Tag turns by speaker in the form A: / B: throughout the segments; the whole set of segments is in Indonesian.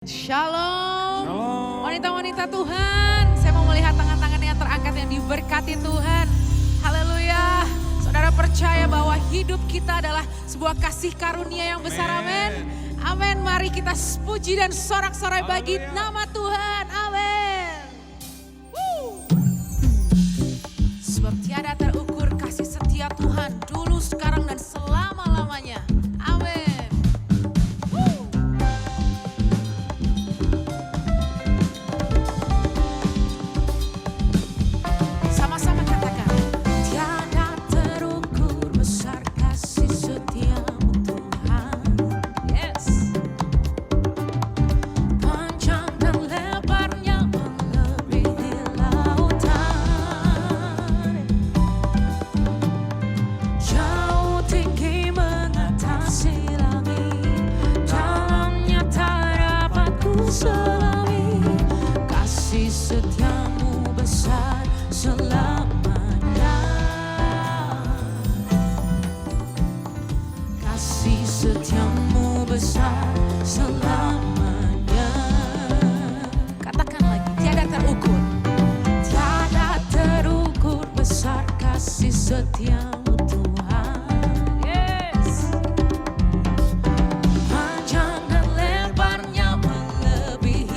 A: Shalom.
B: Shalom.
A: Wanita-wanita Tuhan, saya mau melihat tangan-tangan yang terangkat yang diberkati Tuhan. Haleluya. Saudara percaya bahwa hidup kita adalah sebuah kasih karunia yang besar, amin. Amin, mari kita puji dan sorak-sorai bagi nama Tuhan, amin. Sebab tiada terukur kasih setia Tuhan dulu, sekarang, dan selama-lamanya, amin. Sama-sama katakan, tiada terukur besar kasih setiamu Tuhan. Yes. Panjang dan lebarnya melebihi lautan, jauh tinggi mengatasi langit, dalamnya tak dapat ku selami. Kasih setiamu besar selamanya. Kasih setiamu besar selamanya. Katakan lagi, tiada terukur. Tiada terukur besar kasih setiamu Tuhan. Yes. Panjang dan lebarnya melebihi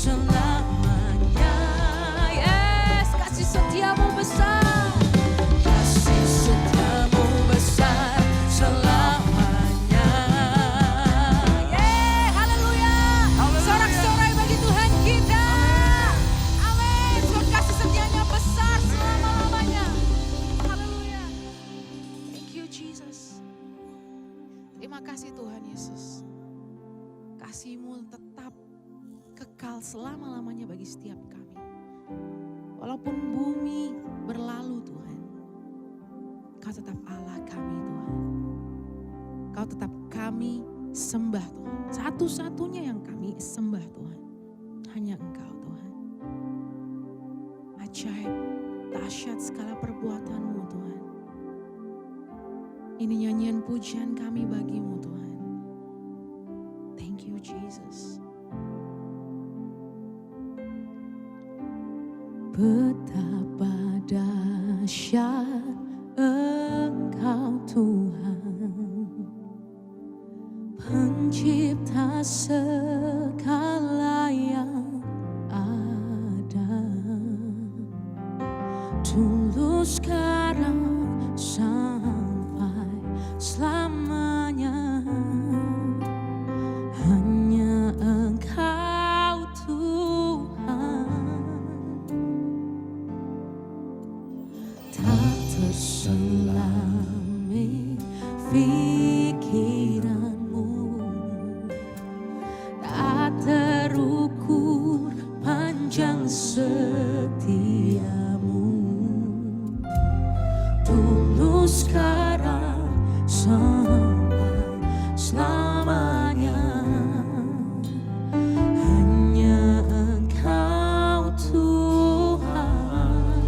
A: selamanya. Yes, kasih setiamu besar. Kasih setiamu besar selamanya. Yeah, haleluya. Sorak-sorai bagi Tuhan kita. Amin. Tuhan kasih setianya besar selama-lamanya. Haleluya. Thank you Jesus. Terima kasih Tuhan Yesus. Kasih-Mu tetap kekal selama-lamanya bagi setiap kami. Walaupun bumi berlalu Tuhan, Kau tetap Allah kami Tuhan. Kau tetap kami sembah Tuhan. Satu-satunya yang kami sembah Tuhan, hanya Engkau Tuhan. Ajaib, dahsyat segala perbuatan-Mu Tuhan. Ini nyanyian pujian kami bagi-Mu Tuhan. Thank you Jesus. Betapa dahsyat Engkau Tuhan, pencipta segala yang ada. Dulu sekarang sampai selamanya, hanya Engkau Tuhan. Tak terselami pikiran-Mu, tak terukur panjang setia-Mu. Dulu sekarang sampai selamanya, hanya Engkau Tuhan.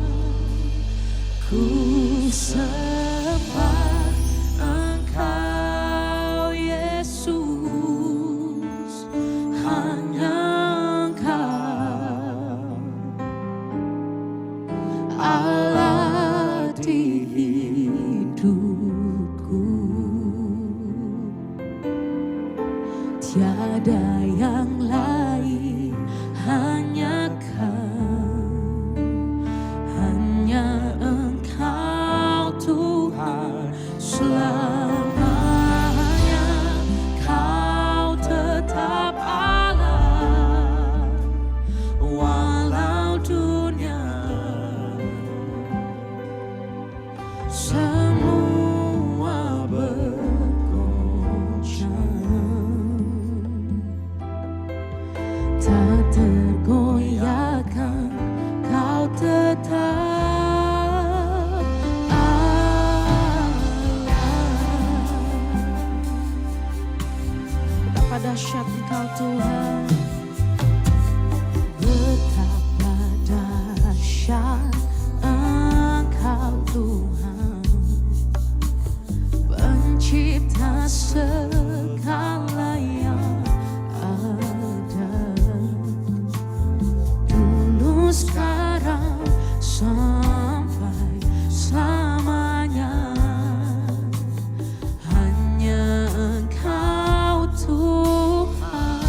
A: Ku sembah Engkau Yesus, hanya Engkau Allah di hidupku. Tiada yang lain, hanya Kau, hanya Engkau Tuhan. Selamanya Kau tetap Allah, walau dunia semua bergoncang, tak tergoyahkan Kau tetap Allah. Betapa dahsyat Engkau Tuhan, betapa dahsyat Engkau Tuhan, pencipta segala yang ada. Dulu sekarang sampai selamanya, hanya Engkau Tuhan.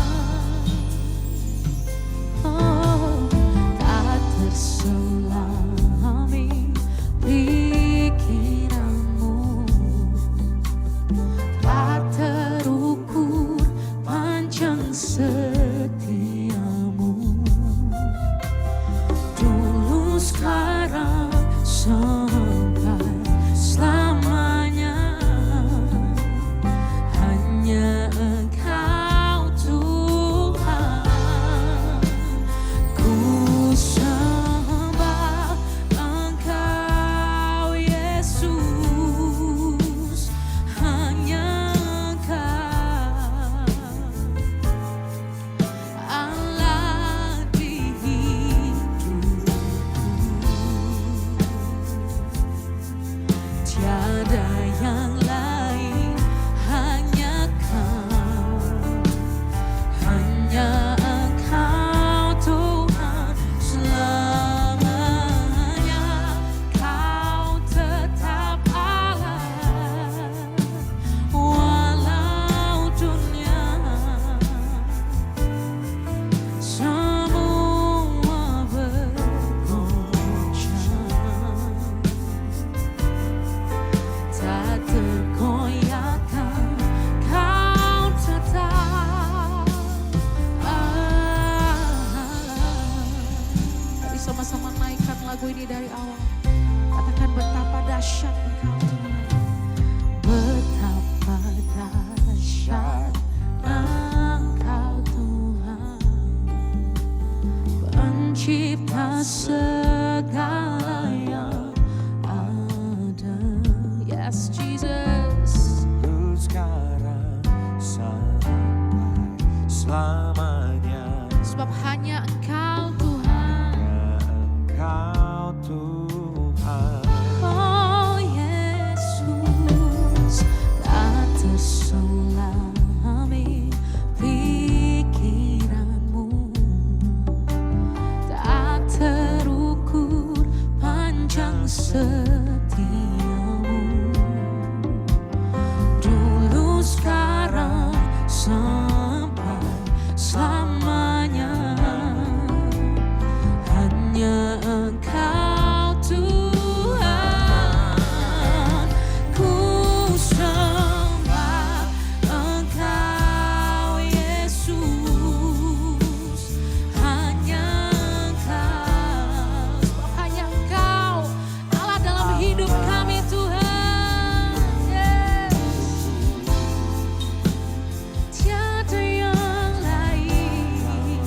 A: lagu ini dari awal. Katakan betapa dahsyat Engkau Tuhan. Betapa dahsyat Engkau Tuhan, pencipta segala yang ada. Yes, Jesus.
B: Sekarang sampai selamanya.
A: Sebab hanya Engkau Tuhan.
B: Engkau Tuhan.
A: Oh Yesus, tak terselami pikiranmu, tak terukur panjang setiamu. Dulu, sekarang, sampai selamanya. Hanya Engkau Tuhan, ku sembah Engkau Yesus. Hanya Engkau, sebab hanya Engkau Allah dalam hidup kami Tuhan. Yes. Tiada yang lain,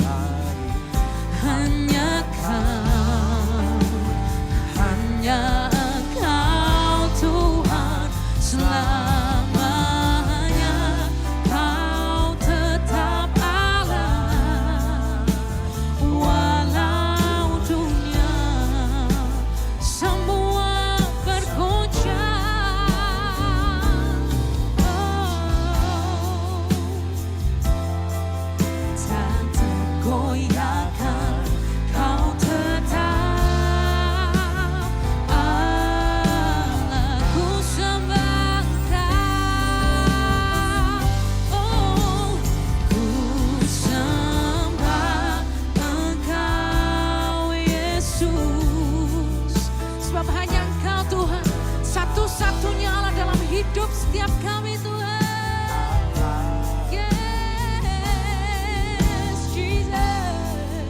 A: hanya Engkau Tuhan selamanya. Kau tetap Allah, walau dunia semua bergoncang. Tak tergoyahkan, Kau tetap Allah, ku sembah Engkau. Oh, ku sembah Engkau Yesus. Sebab hanya Engkau Tuhan, satu-satunya Allah dalam hidup setiap kami Tuhan. Yes, Jesus.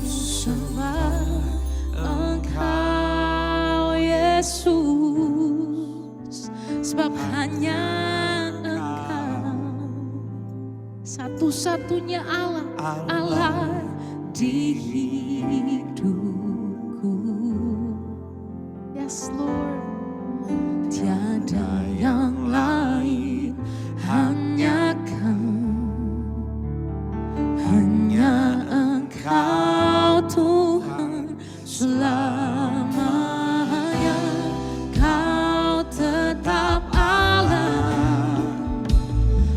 A: sembah Engkau Yesus, sebab hanya Engkau satu-satunya Allah di hidupku. Yes Lord, tiada yang lain, hanya Engkau Tuhan selamanya. Kau tetap Allah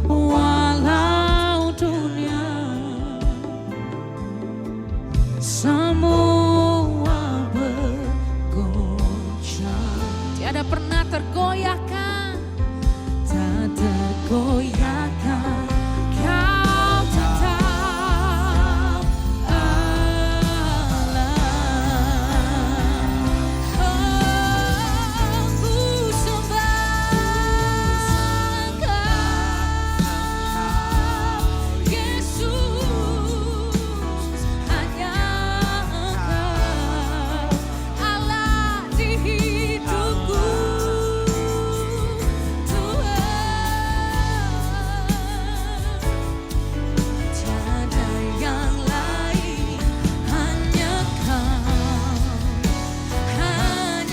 A: walau dunia semua bergoncang. Tiada pernah tergoyahkan, tak tergoyahkan. Kau tetap Allah. Aku sembah Engkau Yesus, hanya Engkau Allah di hidupku. Tiada yang lain, hanya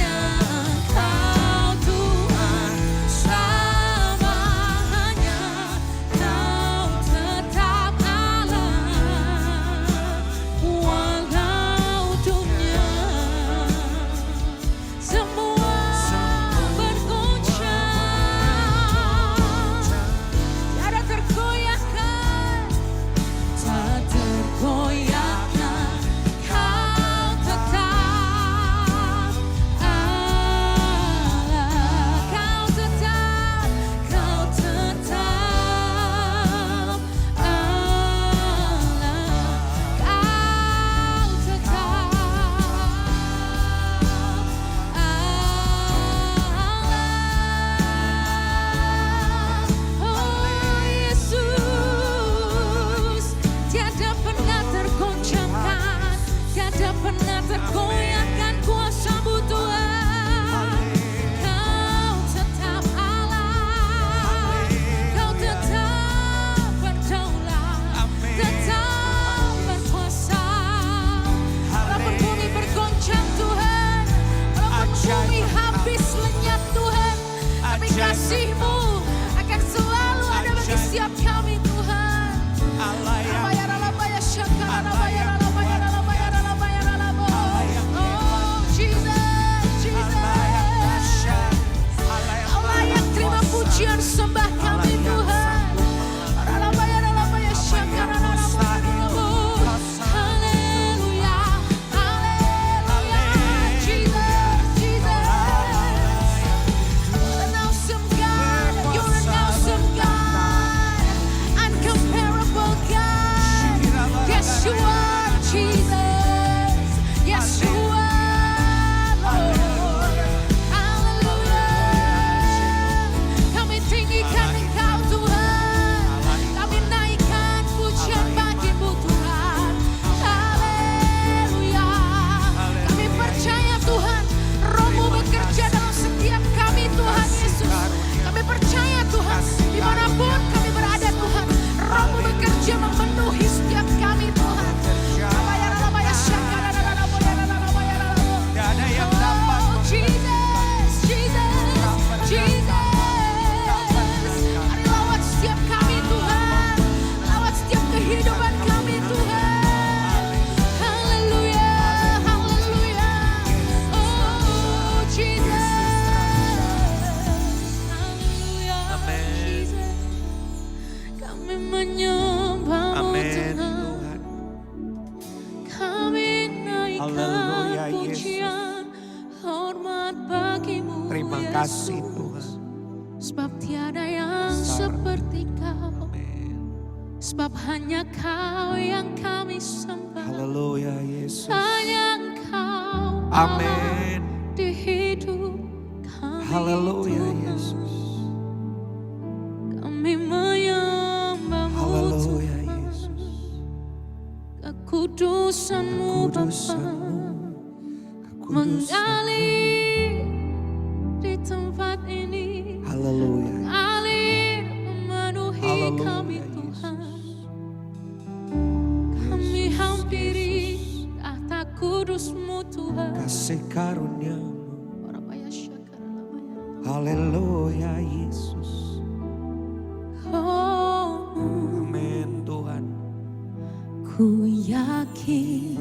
A: Engkau Tuhan selamanya. Kau tetap Allah walau dunia semua bergoncang. Tiada tergoyahkan, tak tergoyahkan. Kau tetap Allah. Kau tetap Allah. Kau tetap Allah. Oh Yesus, tiada pernah tergoncangkan, tiada pernah tergoyahkan kuasa-Mu Tuhan. Kau tetap Allah, Kau tetap berdaulat, tetap berkuasa. Walaupun bumi bergoncang Tuhan, walaupun bumi habis lenyap Tuhan, tapi kasih-Mu akan selalu ada bagi setiap kami Tuhan. Oh Jesus, Jesus, Kau layak terima pujian sembah kami Tuhan. Haleluya, haleluya, Jesus, Jesus. You're an awesome God, you're an awesome God, uncomparable God. Yes you are Jesus, yes you are Lord. Haleluya. Kami tinggikan Engkau Tuhan, kami naikkan pujian bagi-Mu Tuhan. Haleluya. Kami percaya Tuhan, Roh-Mu bekerja dalam setiap kami Tuhan Yesus. Kami percaya Tuhan, dimanapun kami berada Tuhan, Roh-Mu bekerja memenuhi setiap kami Tuhan. Oh Jesus, Jesus, Jesus. Mari lawat setiap kami Tuhan, lawat setiap kehidupan kami Tuhan. Haleluya, haleluya. Oh Jesus, haleluya.
B: Amin.
A: Jesus. Kami menyembah-Mu
B: Amin
A: Tuhan.
B: Tuhan.
A: Kami naikkan
B: Haleluya, Yesus.
A: pujian hormat bagi-Mu
B: Terima
A: Yesus.
B: kasih Tuhan.
A: Sebab tiada yang seperti Kau,
B: Amin.
A: sebab hanya Kau yang kami sembah.
B: Haleluya Yesus.
A: Hanya Engkau Allah
B: Amin.
A: di hidup kami
B: Haleluya
A: Tuhan.
B: Yesus.
A: Kami menyembah-Mu
B: Haleluya
A: Tuhan.
B: Yesus.
A: Kekudusan-Mu Bapa mengalir di tempat ini.
B: Haleluya.
A: Mengalir memenuhi kami Tuhan. Kami hampiri tahta kudus-Mu Tuhan.
B: Kasih karunia-Mu. Haleluya Yesus.
A: Oh,
B: Amin Tuhan.
A: ku yakin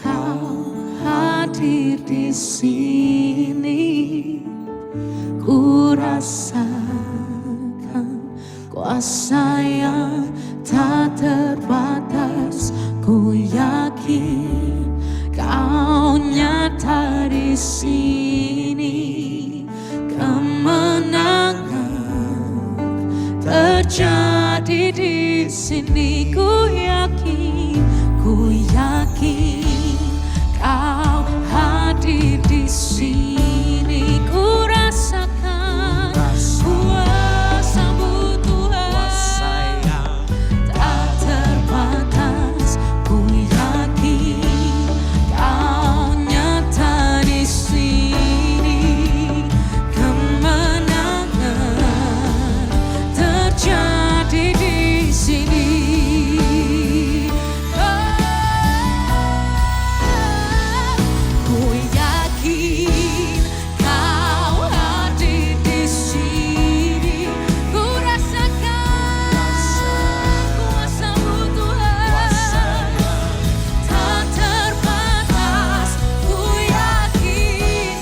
A: Kau hadir di sini. Ku rasakan kuasa yang tak terbatas. Ku yakin Kau nyata di sini. Kemenangan terjadi di sini. Ku yakin Kau hadir di sini. Ku rasakan kuasa-Mu Tuhan tak terbatas. Ku yakin Kau nyata di sini. Kemenangan terjadi di sini. Ku yakin Kau hadir di sini. Ku rasakan kuasa-Mu Tuhan tak terbatas. Ku yakin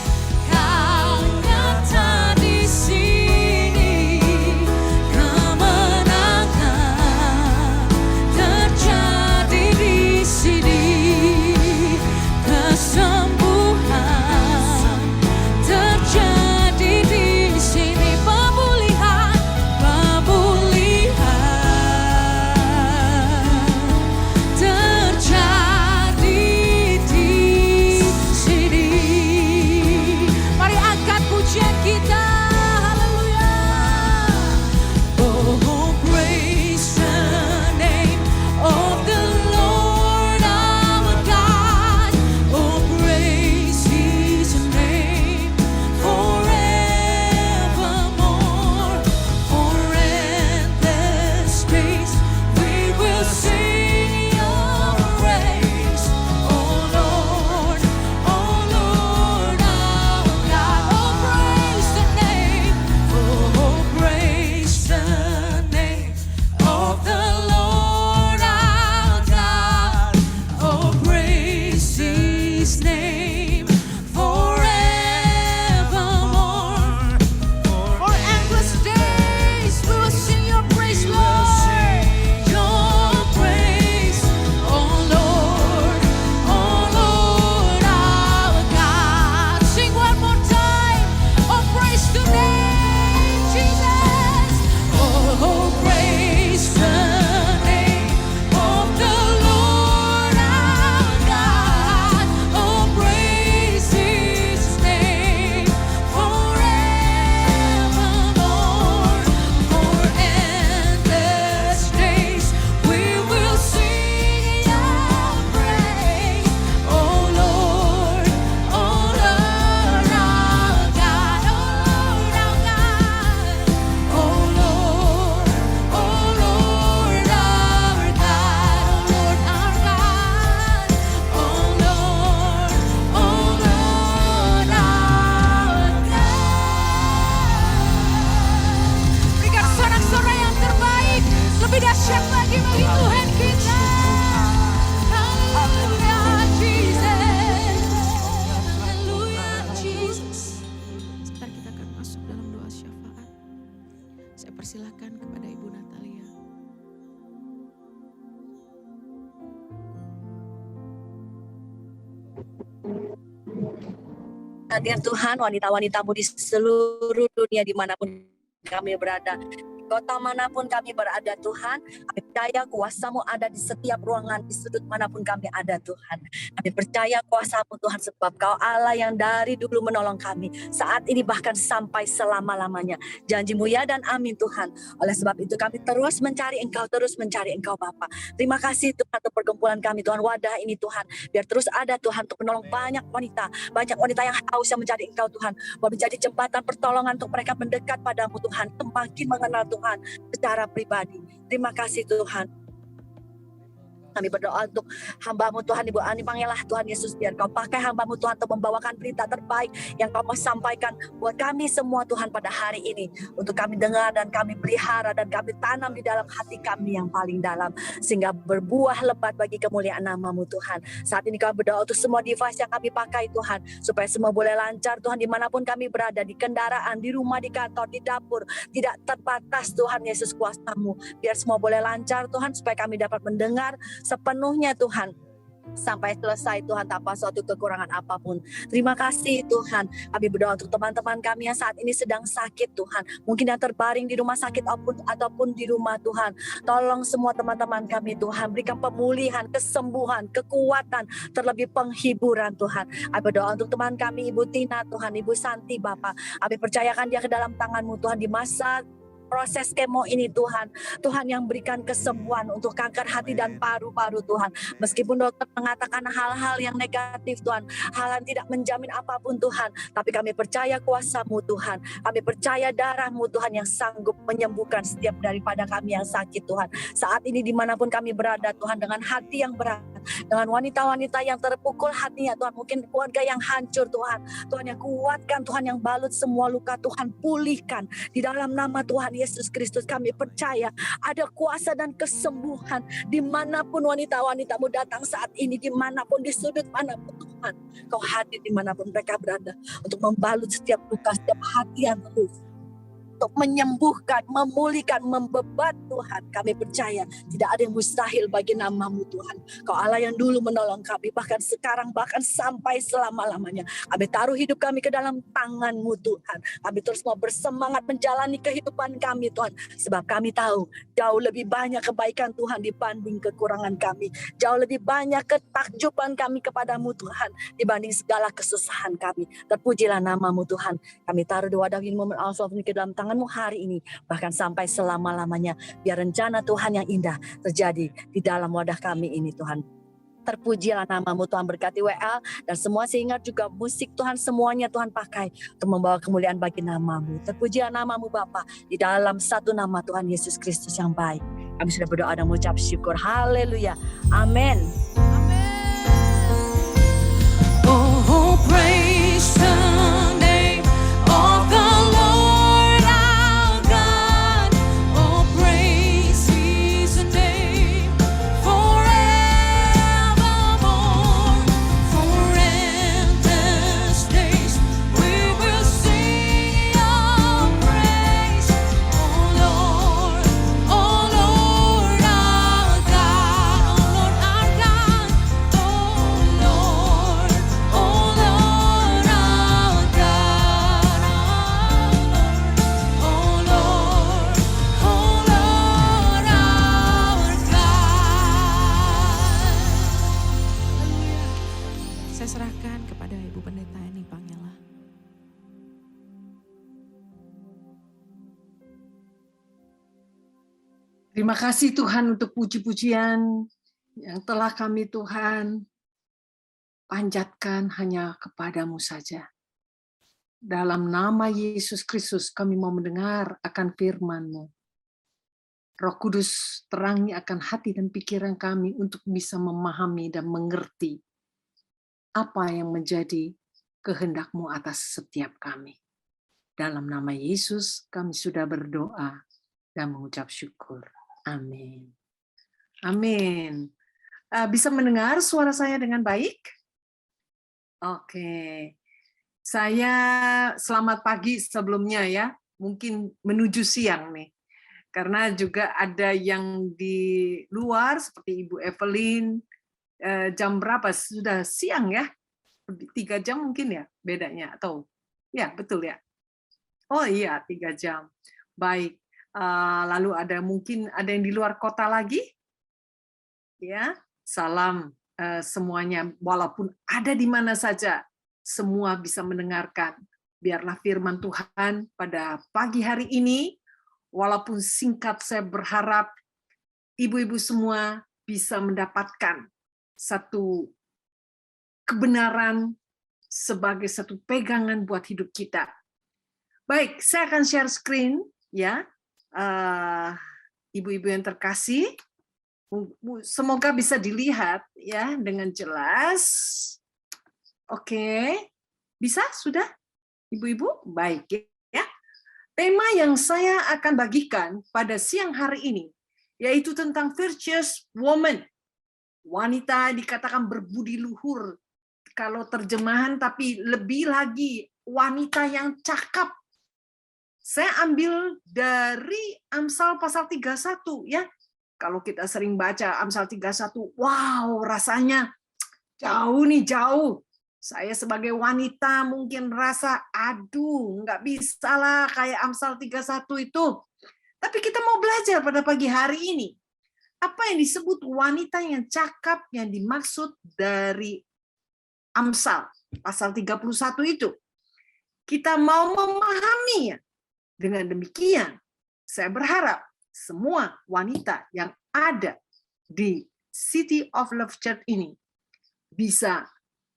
A: Kau nyata di sini. Kemenangan terjadi di sini. Kesembuhan terjadi di sini. Pemulihan terjadi di sini. Mari angkat pujian kita. Haleluya. Oh, praise the name of the Lord our God. Oh, praise His name forevermore. For endless days we will sing Your praise. Oh Lord our God. Oh, praise the name. Oh, praise the name of the Lord our God. Oh, praise His name forevermore. For endless days we will sing Your praise, Lord. Your praise, oh Lord our God. Sing one more time. Oh, praise the name, Jesus. Oh, praise the name of the Lord our God. Oh, praise His name forevermore. For endless days we will sing Your praise. Oh Lord our God. Oh Lord our God. Oh Lord our God. Berikan sorak-sorai yang terbaik, lebih dahsyat lagi bagi Tuhan kita. Haleluya, Jesus. Haleluya, Jesus. Sebentar kita akan masuk dalam doa syafaat. Saya persilahkan kepada Ibu Natalia.
C: Hadir Tuhan, wanita-wanita-Mu di seluruh dunia dimanapun kami berada. Kota manapun kami berada Tuhan, kami percaya kuasa-Mu ada di setiap ruangan, di sudut manapun kami ada Tuhan. Kami percaya kuasa-Mu Tuhan, sebab Kau Allah yang dari dulu menolong kami, saat ini bahkan sampai selama-lamanya. Janji-Mu ya dan amin Tuhan. Oleh sebab itu kami terus mencari Engkau, Bapa. Terima kasih Tuhan untuk perkumpulan kami Tuhan, wadah ini Tuhan. Biar terus ada Tuhan untuk menolong banyak wanita yang haus yang mencari Engkau Tuhan. Mau menjadi jembatan pertolongan untuk mereka mendekat padamu Tuhan, semakin mengenal Tuhan secara pribadi. Terima kasih Tuhan. Kami berdoa untuk hamba-Mu Tuhan, Ibu Ani Pangelah Tuhan Yesus, biar Kau pakai hamba-Mu Tuhan untuk membawakan berita terbaik yang Kau mau sampaikan buat kami semua Tuhan pada hari ini. Untuk kami dengar dan kami pelihara dan kami tanam di dalam hati kami yang paling dalam, sehingga berbuah lebat bagi kemuliaan nama-Mu Tuhan. Saat ini kami berdoa untuk semua device yang kami pakai Tuhan, supaya semua boleh lancar Tuhan dimanapun kami berada, di kendaraan, di rumah, di kantor, di dapur. Tidak terbatas Tuhan Yesus kuasa-Mu. Biar semua boleh lancar Tuhan, supaya kami dapat mendengar sepenuhnya Tuhan sampai selesai Tuhan, tanpa suatu kekurangan apapun. Terima kasih Tuhan. Kami berdoa untuk teman-teman kami yang saat ini sedang sakit Tuhan, mungkin yang terbaring di rumah sakit ataupun di rumah Tuhan. Tolong semua teman-teman kami Tuhan, berikan pemulihan, kesembuhan, kekuatan, terlebih penghiburan Tuhan. Kami berdoa untuk teman kami Ibu Tina Tuhan, Ibu Santi Bapak. Kami percayakan dia ke dalam tangan-Mu Tuhan di masa proses kemo ini Tuhan. Tuhan yang berikan kesembuhan untuk kanker hati dan paru-paru Tuhan. Meskipun dokter mengatakan hal-hal yang negatif Tuhan, hal yang tidak menjamin apapun Tuhan, tapi kami percaya kuasa-Mu Tuhan. Kami percaya darah-Mu Tuhan yang sanggup menyembuhkan setiap daripada kami yang sakit Tuhan. Saat ini dimanapun kami berada Tuhan, dengan hati yang berat, dengan wanita-wanita yang terpukul hatinya Tuhan, mungkin keluarga yang hancur Tuhan, Tuhan yang kuatkan Tuhan, yang balut semua luka Tuhan, pulihkan di dalam nama Tuhan Yesus Kristus. Kami percaya ada kuasa dan kesembuhan dimanapun wanita-wanita-Mu datang saat ini, dimanapun, di sudut manapun Tuhan, Kau hadir dimanapun mereka berada, untuk membalut setiap luka, setiap hati yang terluka, untuk menyembuhkan, memulihkan, membebat Tuhan. Kami percaya tidak ada yang mustahil bagi nama-Mu Tuhan. Kau Allah yang dulu menolong kami, bahkan sekarang, bahkan sampai selama-lamanya. Kami taruh hidup kami ke dalam tangan-Mu Tuhan. Kami terus mau bersemangat menjalani kehidupan kami Tuhan, sebab kami tahu jauh lebih banyak kebaikan Tuhan dibanding kekurangan kami. Jauh lebih banyak ketakjuban kami kepadamu Tuhan dibanding segala kesusahan kami. Terpujilah nama-Mu Tuhan. Kami taruh di wadah ini, momen Al-Sof ini ke dalam tangan-Mu hari ini, bahkan sampai selama-lamanya. Biar rencana Tuhan yang indah terjadi di dalam wadah kami ini Tuhan. Terpujilah nama-Mu Tuhan, berkati WL dan semua, sehingga juga musik Tuhan semuanya Tuhan pakai untuk membawa kemuliaan bagi nama-Mu. Terpujilah nama-Mu Bapa, di dalam satu nama Tuhan Yesus Kristus yang baik. Kami sudah berdoa dan mengucap syukur. Haleluya. Amin.
A: Oh, praise the name of the Lord our God. Oh, praise His name forevermore. For endless days we will sing Your praise. Oh Lord our God, oh Lord our God, oh Lord our God, oh Lord our God. Saya serahkan kepada Ibu Pendeta Ani Pangela.
D: Terima kasih Tuhan untuk puji-pujian yang telah kami Tuhan panjatkan hanya kepadamu saja. Dalam nama Yesus Kristus kami mau mendengar akan firman-Mu. Roh Kudus terangi akan hati dan pikiran kami untuk bisa memahami dan mengerti apa yang menjadi kehendak-Mu atas setiap kami. Dalam nama Yesus kami sudah berdoa dan mengucap syukur. Amin. Amin. Bisa mendengar suara saya dengan baik? Oke. Saya selamat pagi sebelumnya ya. Mungkin menuju siang nih. Karena juga ada yang di luar seperti Ibu Evelyn. Jam berapa? Sudah siang ya? 3 jam mungkin ya bedanya, atau ya betul ya? Oh iya, 3 jam. Baik. Lalu mungkin ada yang di luar kota lagi, ya. Salam semuanya, walaupun ada di mana saja, semua bisa mendengarkan. Biarlah firman Tuhan pada pagi hari ini, walaupun singkat, saya berharap ibu-ibu semua bisa mendapatkan satu kebenaran sebagai satu pegangan buat hidup kita. Baik, saya akan share screen, ya. Ibu-ibu yang terkasih, semoga bisa dilihat ya dengan jelas. Oke, bisa sudah, ibu-ibu? Baik ya. Tema yang saya akan bagikan pada siang hari ini yaitu tentang virtuous woman. Wanita dikatakan berbudi luhur kalau terjemahan, tapi lebih lagi wanita yang cakap. Saya ambil dari Amsal pasal 31 ya. Kalau kita sering baca Amsal 31, wow, rasanya jauh. Saya sebagai wanita mungkin rasa, aduh, nggak bisa lah kayak Amsal 31 itu. Tapi kita mau belajar pada pagi hari ini. Apa yang disebut wanita yang cakap yang dimaksud dari Amsal pasal 31 itu. Kita mau memahaminya. Dengan demikian, saya berharap semua wanita yang ada di City of Love Church ini bisa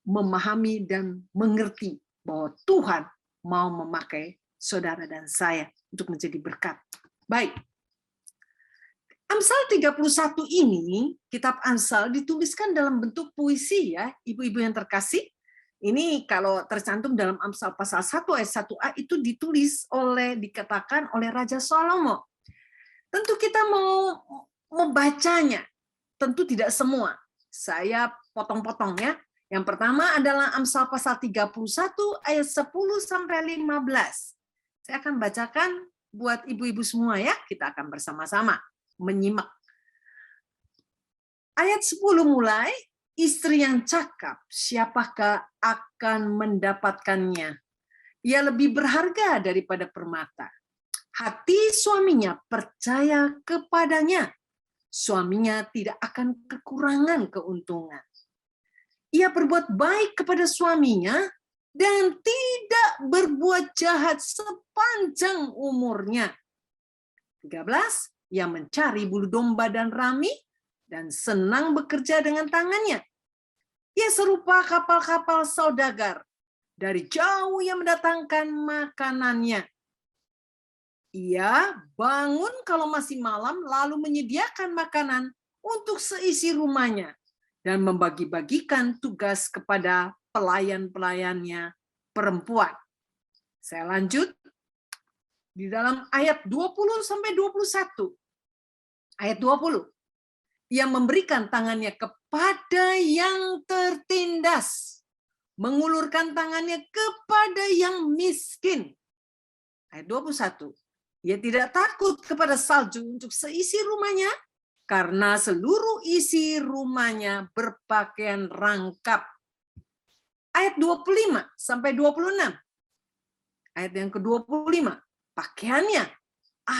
D: memahami dan mengerti bahwa Tuhan mau memakai saudara dan saya untuk menjadi berkat. Baik. Amsal 31 ini, kitab Amsal dituliskan dalam bentuk puisi ya, ibu-ibu yang terkasih. Ini kalau tercantum dalam Amsal pasal 1 ayat 1a itu dikatakan oleh Raja Salomo. Tentu kita mau membacanya, tentu tidak semua. Saya potong-potong ya. Yang pertama adalah Amsal pasal 31 ayat 10 sampai 15. Saya akan bacakan buat ibu-ibu semua ya. Kita akan bersama-sama menyimak. Ayat 10 mulai, istri yang cakap, siapakah akan mendapatkannya? Ia lebih berharga daripada permata. Hati suaminya percaya kepadanya. Suaminya tidak akan kekurangan keuntungan. Ia berbuat baik kepada suaminya dan tidak berbuat jahat sepanjang umurnya. 13, ia mencari bulu domba dan rami dan senang bekerja dengan tangannya. Ia serupa kapal-kapal saudagar. Dari jauh ia mendatangkan makanannya. Ia bangun kalau masih malam, lalu menyediakan makanan untuk seisi rumahnya dan membagi-bagikan tugas kepada pelayan-pelayannya perempuan. Saya lanjut di dalam ayat 20 sampai 21. Ayat 20. Ia memberikan tangannya kepada yang tertindas, mengulurkan tangannya kepada yang miskin. Ayat 21. Ia tidak takut kepada salju untuk seisi rumahnya, karena seluruh isi rumahnya berpakaian rangkap. Ayat 25 sampai 26. Ayat yang ke-25. Pakaiannya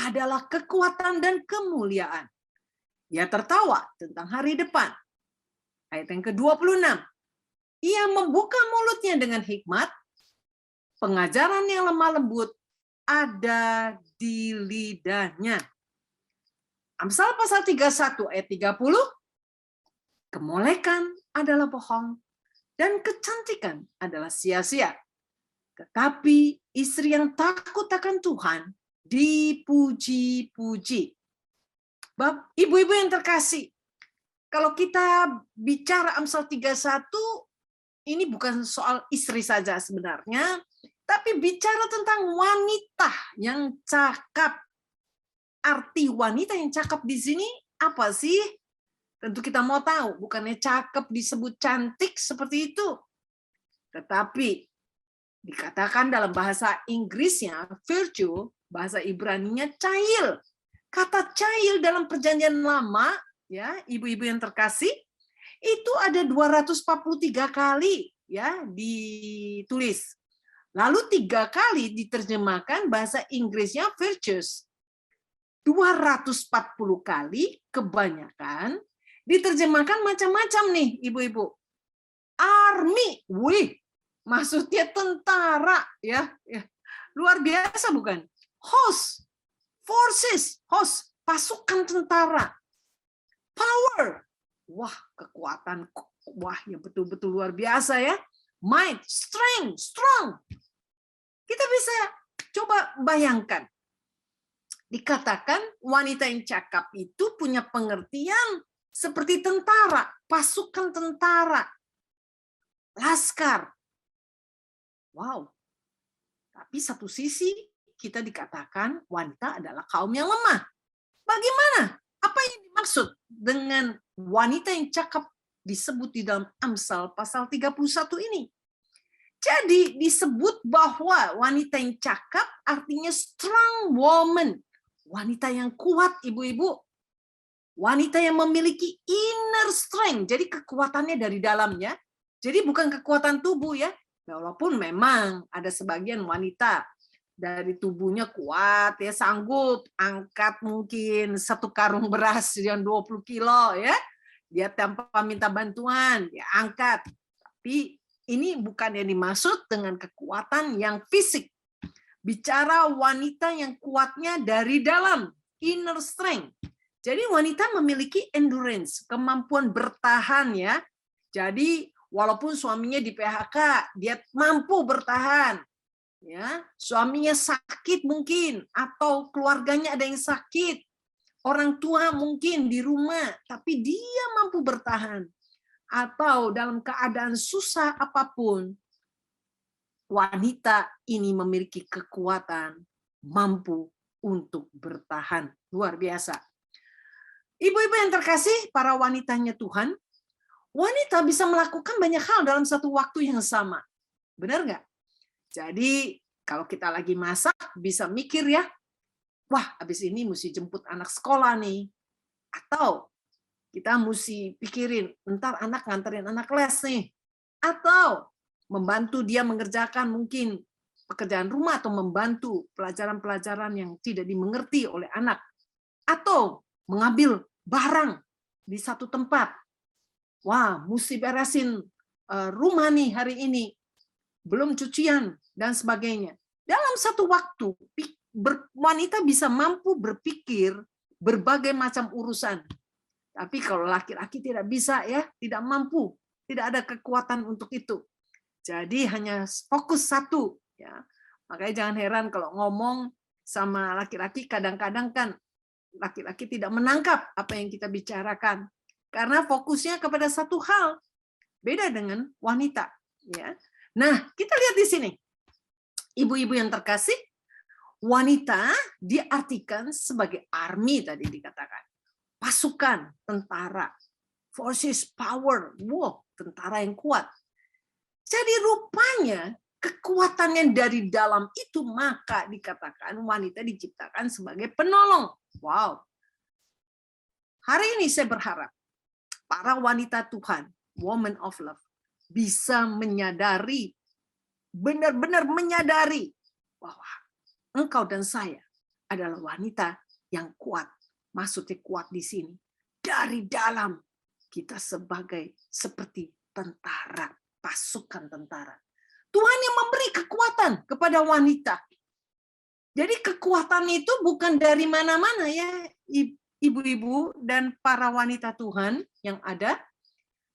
D: adalah kekuatan dan kemuliaan. Ia tertawa tentang hari depan. Ayat yang ke-26. Ia membuka mulutnya dengan hikmat. Pengajaran yang lemah lembut ada di lidahnya. Amsal pasal 31 ayat 30. Kemolekan adalah bohong dan kecantikan adalah sia-sia. Tetapi istri yang takut akan Tuhan dipuji-puji. Ibu-ibu yang terkasih, kalau kita bicara Amsal 31, ini bukan soal istri saja sebenarnya, tapi bicara tentang wanita yang cakap. Arti wanita yang cakap di sini apa sih? Tentu kita mau tahu, bukannya cakep disebut cantik seperti itu. Tetapi dikatakan dalam bahasa Inggrisnya virtue, bahasa Ibraninya cail. Kata cail dalam Perjanjian Lama, ya, ibu-ibu yang terkasih, itu ada 243 kali ya ditulis. Lalu 3 kali diterjemahkan bahasa Inggrisnya virtuous. 240 kali, kebanyakan diterjemahkan macam-macam nih, ibu-ibu. Army, wih, maksudnya tentara, ya. Luar biasa bukan? Host, forces, host, pasukan tentara. Power, wah, kekuatan, wah, ya betul-betul luar biasa ya. Might, strength, strong. Kita bisa coba bayangkan. Dikatakan wanita yang cakap itu punya pengertian seperti tentara, pasukan tentara, laskar. Wow. Tapi satu sisi kita dikatakan wanita adalah kaum yang lemah. Bagaimana? Apa yang dimaksud dengan wanita yang cakap disebut di dalam Amsal pasal 31 ini? Jadi disebut bahwa wanita yang cakap artinya strong woman. Wanita yang kuat, ibu-ibu. Wanita yang memiliki inner strength. Jadi kekuatannya dari dalamnya. Jadi bukan kekuatan tubuh ya. Walaupun memang ada sebagian wanita dari tubuhnya kuat, ya sanggup angkat mungkin 1 karung beras yang 20 kilo ya. Dia tanpa minta bantuan, dia angkat. Tapi ini bukan yang dimaksud dengan kekuatan yang fisik. Bicara wanita yang kuatnya dari dalam, inner strength. Jadi wanita memiliki endurance, kemampuan bertahan ya. Jadi walaupun suaminya di PHK, dia mampu bertahan. Ya, suaminya sakit mungkin atau keluarganya ada yang sakit. Orang tua mungkin di rumah, tapi dia mampu bertahan. Atau dalam keadaan susah apapun, wanita ini memiliki kekuatan, mampu untuk bertahan. Luar biasa. Ibu-ibu yang terkasih, para wanitanya Tuhan, wanita bisa melakukan banyak hal dalam satu waktu yang sama. Benar nggak? Jadi kalau kita lagi masak, bisa mikir ya, wah habis ini mesti jemput anak sekolah nih. Atau kita mesti pikirin, ntar anak nganterin anak les nih. Atau membantu dia mengerjakan mungkin pekerjaan rumah atau membantu pelajaran-pelajaran yang tidak dimengerti oleh anak. Atau mengambil barang di satu tempat. Wah, mesti beresin rumah nih hari ini. Belum cucian dan sebagainya. Dalam satu waktu, wanita bisa mampu berpikir berbagai macam urusan. Tapi kalau laki-laki tidak bisa ya, tidak mampu, tidak ada kekuatan untuk itu. Jadi hanya fokus satu ya. Makanya jangan heran kalau ngomong sama laki-laki kadang-kadang kan laki-laki tidak menangkap apa yang kita bicarakan karena fokusnya kepada satu hal. Beda dengan wanita ya. Nah, kita lihat di sini. Ibu-ibu yang terkasih, wanita diartikan sebagai army tadi dikatakan. Pasukan, tentara, forces, power, wow, tentara yang kuat. Jadi rupanya kekuatan yang dari dalam itu maka dikatakan wanita diciptakan sebagai penolong. Wow. Hari ini saya berharap para wanita Tuhan, woman of love, bisa menyadari, benar-benar menyadari bahwa engkau dan saya adalah wanita yang kuat. Maksudnya kuat di sini. Dari dalam kita seperti tentara, pasukan tentara. Tuhan yang memberi kekuatan kepada wanita. Jadi kekuatan itu bukan dari mana-mana ya, ibu-ibu dan para wanita Tuhan yang ada.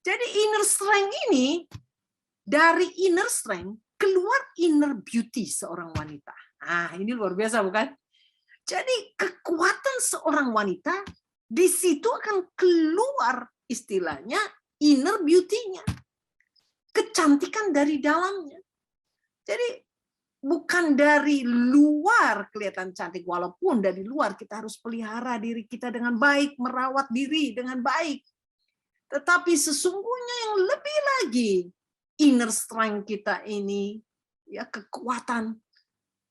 D: Jadi inner strength ini, dari inner strength keluar inner beauty seorang wanita. Ah, ini luar biasa bukan? Jadi kekuatan seorang wanita di situ akan keluar istilahnya inner beauty-nya. Kecantikan dari dalamnya. Jadi bukan dari luar kelihatan cantik, walaupun dari luar kita harus pelihara diri kita dengan baik, merawat diri dengan baik. Tetapi sesungguhnya yang lebih lagi, inner strength kita ini, ya kekuatan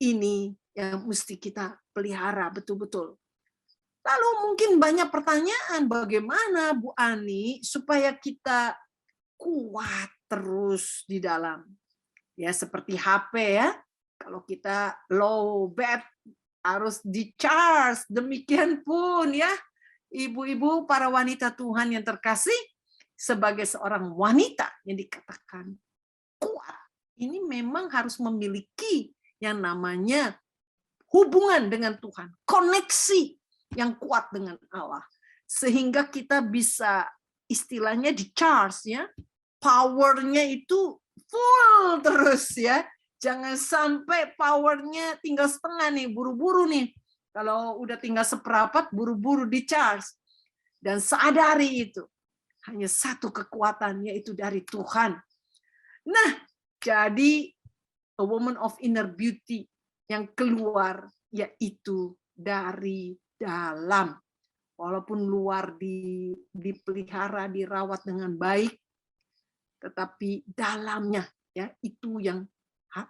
D: ini yang mesti kita pelihara betul-betul. Lalu mungkin banyak pertanyaan, bagaimana Bu Ani supaya kita kuat terus di dalam. Ya seperti HP ya, kalau kita low harus di-charge. Demikian pun ya, ibu-ibu, para wanita Tuhan yang terkasih, sebagai seorang wanita yang dikatakan kuat, ini memang harus memiliki yang namanya hubungan dengan Tuhan, koneksi yang kuat dengan Allah, sehingga kita bisa istilahnya di-charge ya, powernya itu full terus ya. Jangan sampai powernya tinggal setengah nih, buru-buru nih. Kalau udah tinggal seperempat, buru-buru di-charge. Dan sadari itu, hanya satu kekuatan, yaitu dari Tuhan. Nah, jadi a woman of inner beauty yang keluar, yaitu dari dalam. Walaupun luar dipelihara, dirawat dengan baik, tetapi dalamnya ya itu yang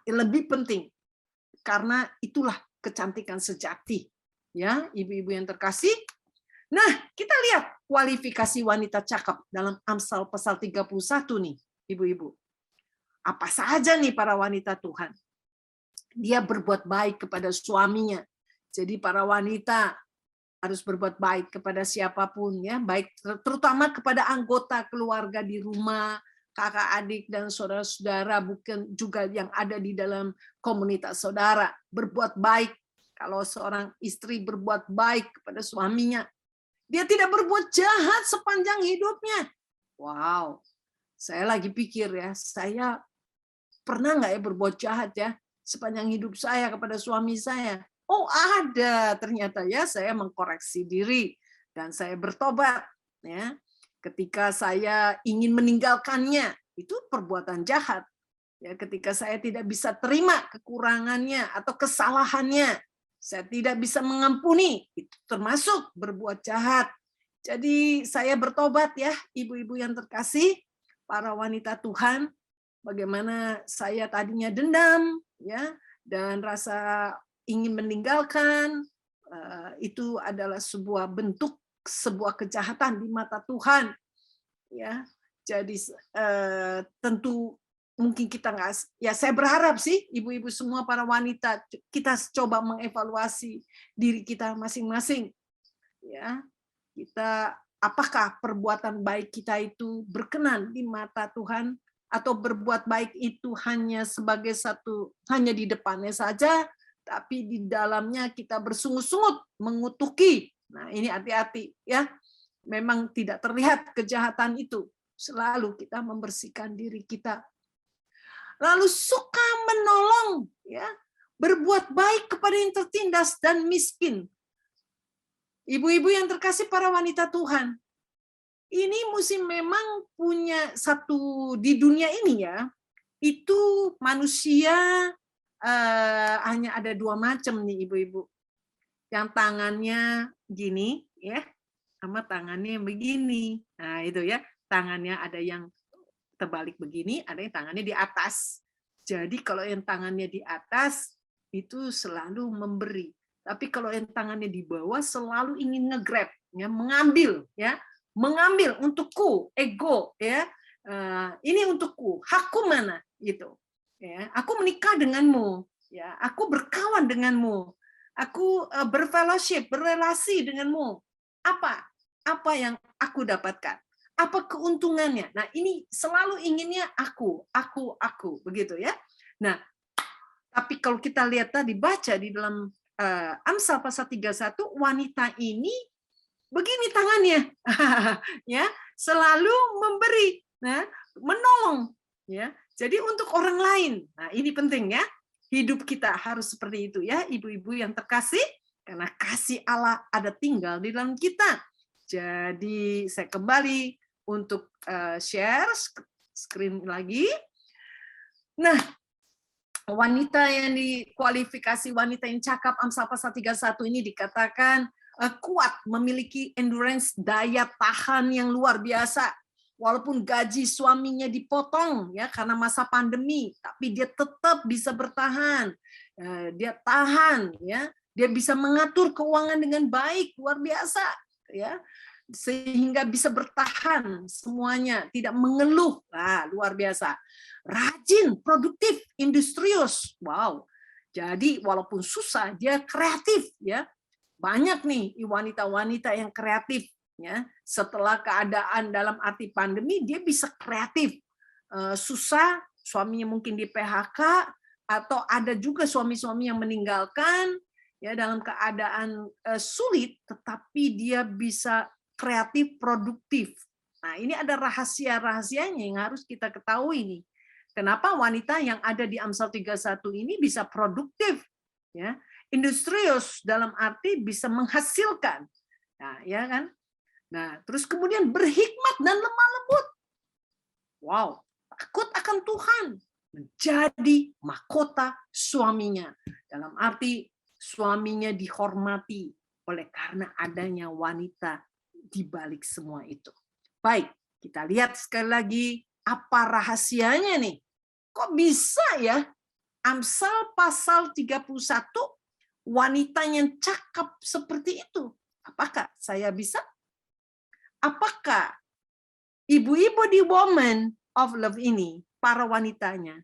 D: lebih penting, karena itulah kecantikan sejati ya, ibu-ibu yang terkasih. Nah, kita lihat kualifikasi wanita cakap dalam Amsal pasal 31 nih, ibu-ibu. Apa saja nih para wanita Tuhan? Dia berbuat baik kepada suaminya. Jadi para wanita harus berbuat baik kepada siapapun ya, baik terutama kepada anggota keluarga di rumah, kakak adik dan saudara-saudara, bukan juga yang ada di dalam komunitas saudara. Berbuat baik. Kalau seorang istri berbuat baik kepada suaminya, dia tidak berbuat jahat sepanjang hidupnya. Wow, saya lagi pikir ya, saya pernah nggak ya berbuat jahat ya sepanjang hidup saya kepada suami saya? Oh ada, ternyata ya, saya mengkoreksi diri dan saya bertobat ya. Ketika saya ingin meninggalkannya, itu perbuatan jahat. Ya, ketika saya tidak bisa terima kekurangannya atau kesalahannya, saya tidak bisa mengampuni, itu termasuk berbuat jahat. Jadi saya bertobat ya, ibu-ibu yang terkasih, para wanita Tuhan, bagaimana saya tadinya dendam, ya, dan rasa ingin meninggalkan, itu adalah sebuah bentuk sebuah kejahatan di mata Tuhan, ya. Jadi tentu mungkin kita nggak, ya saya berharap sih ibu-ibu semua, para wanita, kita coba mengevaluasi diri kita masing-masing, ya. Kita apakah perbuatan baik kita itu berkenan di mata Tuhan, atau berbuat baik itu hanya sebagai hanya di depannya saja, tapi di dalamnya kita bersungut-sungut mengutuki. Nah, ini hati-hati ya. Memang tidak terlihat kejahatan itu. Selalu kita membersihkan diri kita. Lalu suka menolong ya, berbuat baik kepada yang tertindas dan miskin. Ibu-ibu yang terkasih, para wanita Tuhan, ini mesti memang punya satu di dunia ini ya. Itu manusia hanya ada dua macam nih ibu-ibu. Yang tangannya gini ya, sama tangannya begini. Nah itu ya, tangannya ada yang terbalik begini, ada yang tangannya di atas. Jadi kalau yang tangannya di atas itu selalu memberi. Tapi kalau yang tangannya di bawah selalu ingin nge-grab, ya, mengambil, ya, mengambil untukku, ego, ya, ini untukku, hakku mana, gitu. Ya, aku menikah denganmu, ya, aku berkawan denganmu, aku berfellowship, berrelasi denganmu. Apa yang aku dapatkan? Apa keuntungannya? Nah, ini selalu inginnya aku, begitu ya. Nah, tapi kalau kita lihat tadi, baca di dalam Amsal pasal 31, wanita ini begini tangannya, ya, selalu memberi, nah, menolong, ya. Jadi untuk orang lain. Nah, ini penting ya. Hidup kita harus seperti itu ya, ibu-ibu yang terkasih, karena kasih Allah ada tinggal di dalam kita. Jadi saya kembali untuk share screen lagi. Nah, wanita yang dikualifikasi wanita yang cakap Amsal pasal 31 ini dikatakan kuat, memiliki endurance, daya tahan yang luar biasa. Walaupun gaji suaminya dipotong ya karena masa pandemi, tapi dia tetap bisa bertahan. Dia tahan ya, dia bisa mengatur keuangan dengan baik, luar biasa ya. Sehingga bisa bertahan semuanya, tidak mengeluh. Luar biasa. Rajin, produktif, industrius. Wow. Jadi walaupun susah, dia kreatif ya. Banyak nih wanita-wanita yang kreatif ya. Setelah keadaan dalam arti pandemi, dia bisa kreatif. Susah, suaminya mungkin di PHK, atau ada juga suami-suami yang meninggalkan ya dalam keadaan sulit, tetapi dia bisa kreatif, produktif. Nah, ini ada rahasia-rahasianya yang harus kita ketahui nih. Kenapa wanita yang ada di Amsal 31 ini bisa produktif, ya, industrius dalam arti bisa menghasilkan, nah, ya kan? Nah, terus kemudian berhikmat dan lemah lembut. Wow, takut akan Tuhan, menjadi mahkota suaminya. Dalam arti suaminya dihormati oleh karena adanya wanita di balik semua itu. Baik, kita lihat sekali lagi apa rahasianya nih. Kok bisa ya Amsal pasal 31 wanita yang cakap seperti itu? Apakah saya bisa? Apakah ibu-ibu di Woman of Love ini, para wanitanya,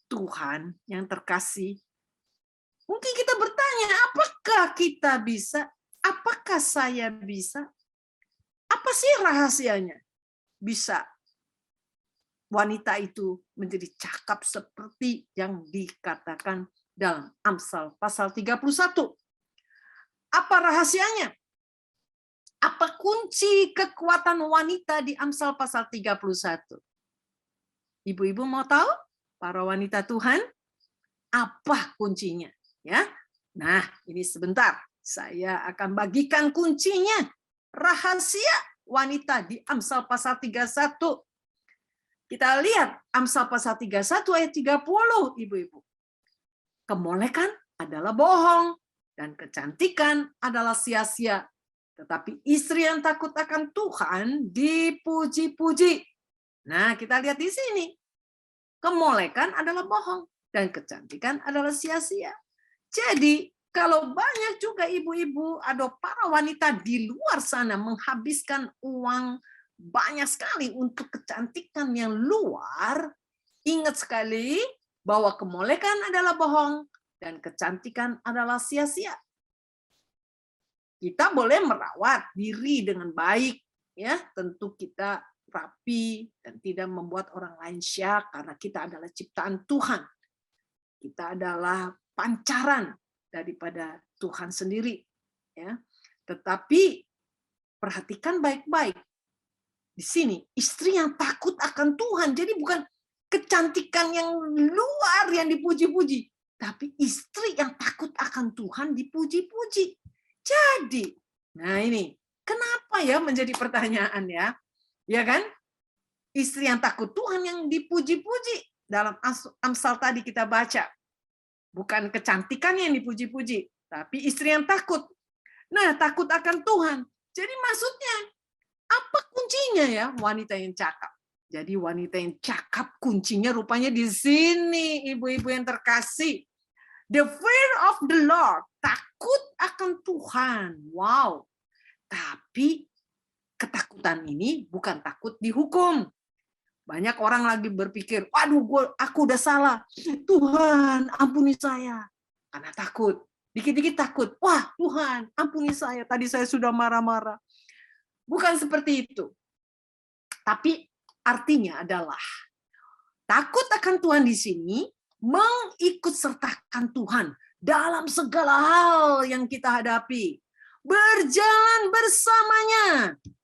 D: Tuhan yang terkasih? Mungkin kita bertanya, apakah kita bisa? Apakah saya bisa? Apa sih rahasianya? Bisa wanita itu menjadi cakap seperti yang dikatakan dalam Amsal pasal 31. Apa rahasianya? Apa kunci kekuatan wanita di Amsal pasal 31? Ibu-ibu mau tahu? Para wanita Tuhan, apa kuncinya? Ya. Nah, ini sebentar. Saya akan bagikan kuncinya. Rahasia wanita di Amsal pasal 31. Kita lihat Amsal pasal 31 ayat 30, ibu-ibu. Kemolekan adalah bohong dan kecantikan adalah sia-sia. Tetapi istri yang takut akan Tuhan dipuji-puji. Nah, kita lihat di sini. Kemolekan adalah bohong dan kecantikan adalah sia-sia. Jadi, kalau banyak juga ibu-ibu atau para wanita di luar sana menghabiskan uang banyak sekali untuk kecantikan yang luar, ingat sekali bahwa kemolekan adalah bohong dan kecantikan adalah sia-sia. Kita boleh merawat diri dengan baik, ya, tentu kita rapi dan tidak membuat orang lain syak karena kita adalah ciptaan Tuhan. Kita adalah pancaran daripada Tuhan sendiri, ya. Tetapi perhatikan baik-baik. Di sini istri yang takut akan Tuhan, jadi bukan kecantikan yang luar yang dipuji-puji, tapi istri yang takut akan Tuhan dipuji-puji. Jadi, nah ini kenapa ya menjadi pertanyaan ya, ya kan? Istri yang takut Tuhan yang dipuji-puji dalam Amsal tadi kita baca, bukan kecantikan yang dipuji-puji, tapi istri yang takut. Nah, takut akan Tuhan. Jadi maksudnya apa kuncinya ya wanita yang cakap? Jadi wanita yang cakap kuncinya rupanya di sini, ibu-ibu yang terkasih. The fear of the Lord, takut akan Tuhan. Wow. Tapi ketakutan ini bukan takut dihukum. Banyak orang lagi berpikir, waduh, aku udah salah. Tuhan, ampuni saya. Karena takut. Dikit-dikit takut. Wah, Tuhan, ampuni saya. Tadi saya sudah marah-marah. Bukan seperti itu. Tapi artinya adalah takut akan Tuhan di sini mengikutsertakan Tuhan dalam segala hal yang kita hadapi. Berjalan bersamanya,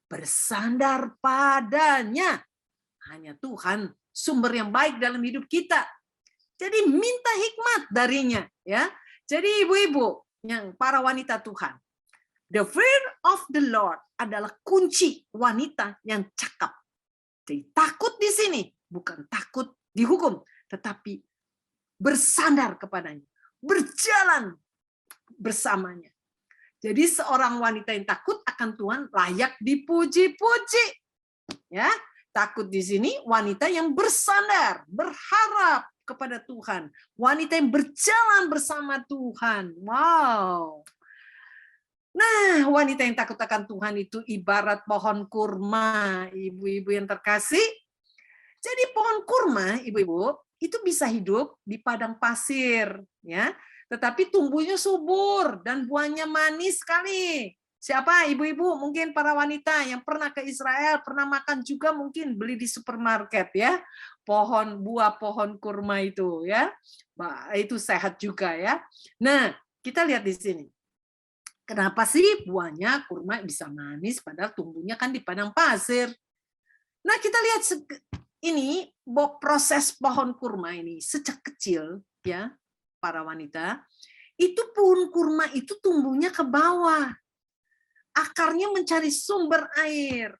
D: bersandar padanya. Hanya Tuhan sumber yang baik dalam hidup kita. Jadi minta hikmat darinya, ya. Jadi ibu-ibu yang para wanita Tuhan, the fear of the Lord adalah kunci wanita yang cakap. Jadi takut di sini bukan takut dihukum, tetapi bersandar kepadanya, berjalan bersamanya. Jadi seorang wanita yang takut akan Tuhan layak dipuji-puji. Ya, takut di sini wanita yang bersandar, berharap kepada Tuhan, wanita yang berjalan bersama Tuhan. Wow. Nah, wanita yang takut akan Tuhan itu ibarat pohon kurma, ibu-ibu yang terkasih. Jadi pohon kurma, ibu-ibu, itu bisa hidup di padang pasir, ya. tetapi tumbuhnya subur dan buahnya manis sekali. Siapa ibu-ibu, mungkin para wanita yang pernah ke Israel, pernah makan juga mungkin beli di supermarket ya, buah pohon kurma itu ya, itu sehat juga ya. Nah, kita lihat di sini. Kenapa sih buahnya kurma bisa manis padahal tumbuhnya kan di padang pasir? Nah, kita lihat ini proses pohon kurma ini sejak kecil ya, para wanita, itu pohon kurma itu tumbuhnya ke bawah. Akarnya mencari sumber air.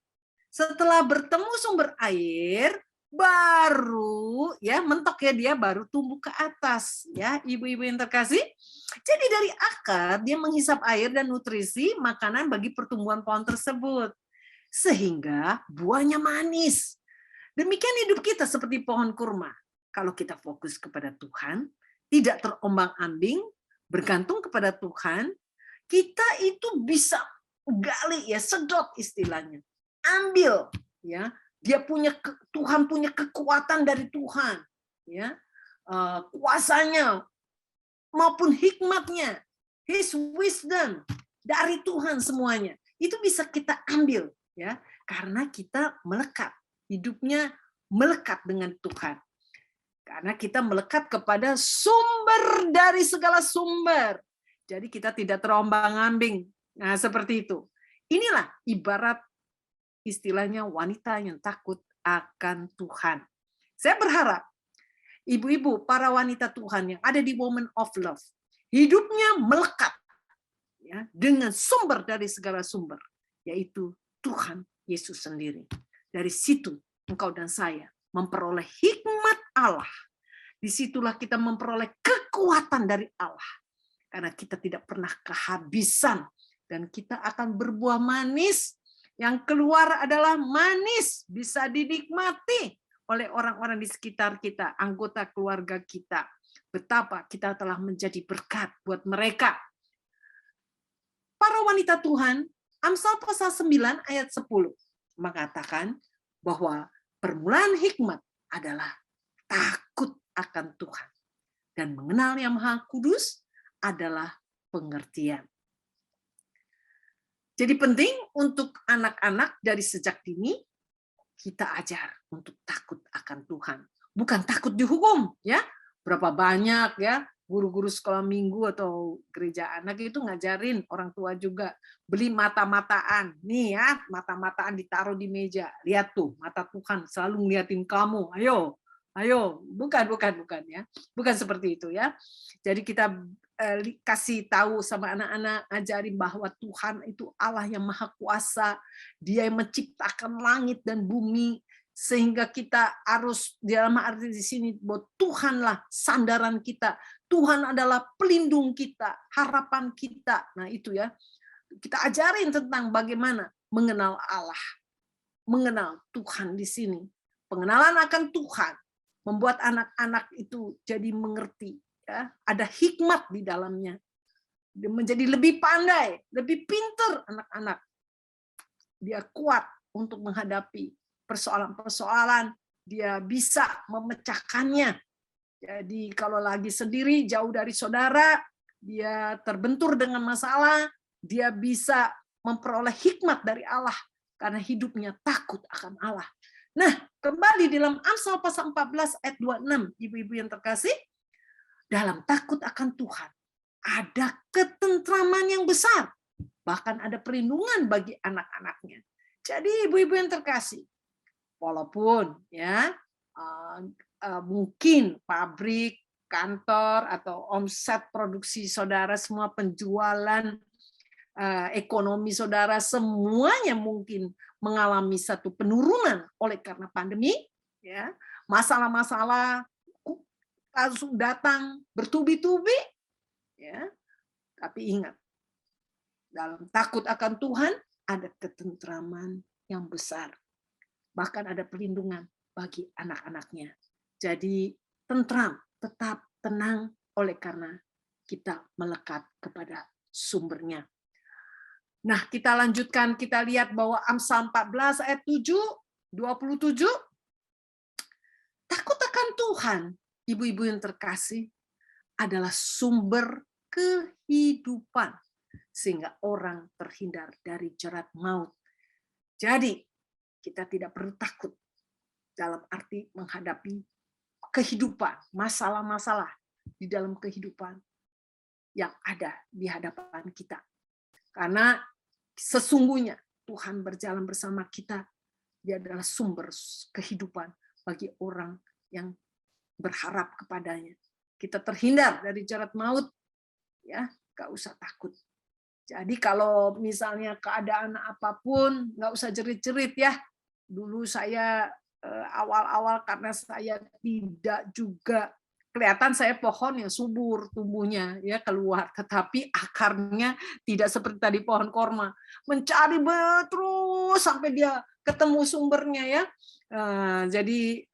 D: Setelah bertemu sumber air, baru ya mentok ya dia baru tumbuh ke atas ya, ibu-ibu yang terkasih. Jadi dari akar dia menghisap air dan nutrisi makanan bagi pertumbuhan pohon tersebut. Sehingga buahnya manis. Demikian hidup kita seperti pohon kurma. Kalau kita fokus kepada Tuhan, tidak terombang-ambing, bergantung kepada Tuhan, kita itu bisa gali ya, sedot istilahnya, ambil ya, Tuhan punya kekuatan dari Tuhan ya, kuasanya maupun hikmatnya, His wisdom dari Tuhan semuanya itu bisa kita ambil ya, karena kita melekat, hidupnya melekat dengan Tuhan, karena kita melekat kepada sumber dari segala sumber, jadi kita tidak terombang-ambing. Nah, seperti itu. Inilah ibarat istilahnya wanita yang takut akan Tuhan. Saya berharap ibu-ibu, para wanita Tuhan yang ada di Women of Love, hidupnya melekat ya, dengan sumber dari segala sumber, yaitu Tuhan Yesus sendiri. Dari situ engkau dan saya memperoleh hikmat Allah. Disitulah kita memperoleh kekuatan dari Allah. Karena kita tidak pernah kehabisan. Dan kita akan berbuah manis, yang keluar adalah manis, bisa dinikmati oleh orang-orang di sekitar kita, anggota keluarga kita. Betapa kita telah menjadi berkat buat mereka. Para wanita Tuhan, Amsal pasal 9 ayat 10 mengatakan bahwa permulaan hikmat adalah takut akan Tuhan. Dan mengenal Yang Maha Kudus adalah pengertian. Jadi penting untuk anak-anak dari sejak dini kita ajar untuk takut akan Tuhan. Bukan takut dihukum ya. Berapa banyak ya guru-guru sekolah minggu atau gereja anak itu ngajarin orang tua juga beli mata-mataan. Nih ya, mata-mataan ditaruh di meja. Lihat tuh, mata Tuhan selalu ngeliatin kamu. Ayo, bukan ya. Bukan seperti itu ya. Jadi kita kasih tahu sama anak-anak, ajarin bahwa Tuhan itu Allah yang Maha Kuasa, Dia yang menciptakan langit dan bumi, sehingga kita harus dalam arti di sini bahwa Tuhanlah sandaran kita, Tuhan adalah pelindung kita, harapan kita. Nah itu ya, kita ajarin tentang bagaimana mengenal Allah, mengenal Tuhan di sini, pengenalan akan Tuhan, membuat anak-anak itu jadi mengerti. Ya, ada hikmat di dalamnya. Dia menjadi lebih pandai, lebih pintar anak-anak. Dia kuat untuk menghadapi persoalan-persoalan, dia bisa memecahkannya. Jadi kalau lagi sendiri, jauh dari saudara, dia terbentur dengan masalah, dia bisa memperoleh hikmat dari Allah karena hidupnya takut akan Allah. Nah, kembali dalam Amsal pasal 14 ayat 26, ibu-ibu yang terkasih, dalam takut akan Tuhan ada ketentraman yang besar, bahkan ada perlindungan bagi anak-anaknya. Jadi ibu-ibu yang terkasih, walaupun ya mungkin pabrik, kantor atau omset produksi saudara, semua penjualan, ekonomi saudara semuanya mungkin mengalami satu penurunan oleh karena pandemi, ya, masalah-masalah langsung datang bertubi-tubi, ya. Tapi ingat, dalam takut akan Tuhan ada ketentraman yang besar, bahkan ada perlindungan bagi anak-anaknya. Jadi tentram, tetap tenang oleh karena kita melekat kepada sumbernya. Nah, kita lanjutkan, kita lihat bahwa Amsal 14 ayat 27, takut akan Tuhan, ibu-ibu yang terkasih, adalah sumber kehidupan, sehingga orang terhindar dari jerat maut. Jadi, kita tidak perlu takut dalam arti menghadapi kehidupan, masalah-masalah di dalam kehidupan yang ada di hadapan kita. Karena sesungguhnya Tuhan berjalan bersama kita. Dia adalah sumber kehidupan bagi orang yang berharap kepadanya. Kita terhindar dari jerat maut, ya, gak usah takut. Jadi kalau misalnya keadaan apapun, gak usah jerit-jerit ya. Dulu saya awal-awal karena saya tidak juga kelihatan, saya pohon yang subur tumbuhnya ya keluar, tetapi akarnya tidak seperti tadi pohon korma, mencari terus sampai dia ketemu sumbernya ya. Jadi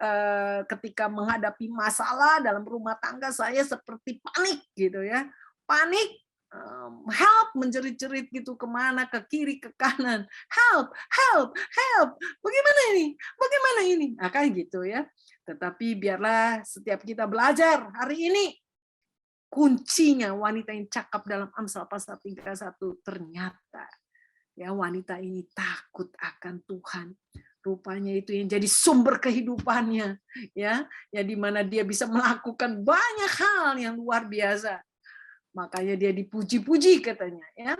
D: ketika menghadapi masalah dalam rumah tangga, saya seperti panik gitu ya, panik, help, menjerit-jerit gitu kemana, ke kiri ke kanan, help, help, help, bagaimana ini, nah, kayak gitu ya. Tetapi biarlah setiap kita belajar hari ini, kuncinya wanita yang cakap dalam Amsal pasal 31, ternyata ya wanita ini takut akan Tuhan. Rupanya itu yang jadi sumber kehidupannya, ya di mana dia bisa melakukan banyak hal yang luar biasa. Makanya dia dipuji-puji katanya, ya.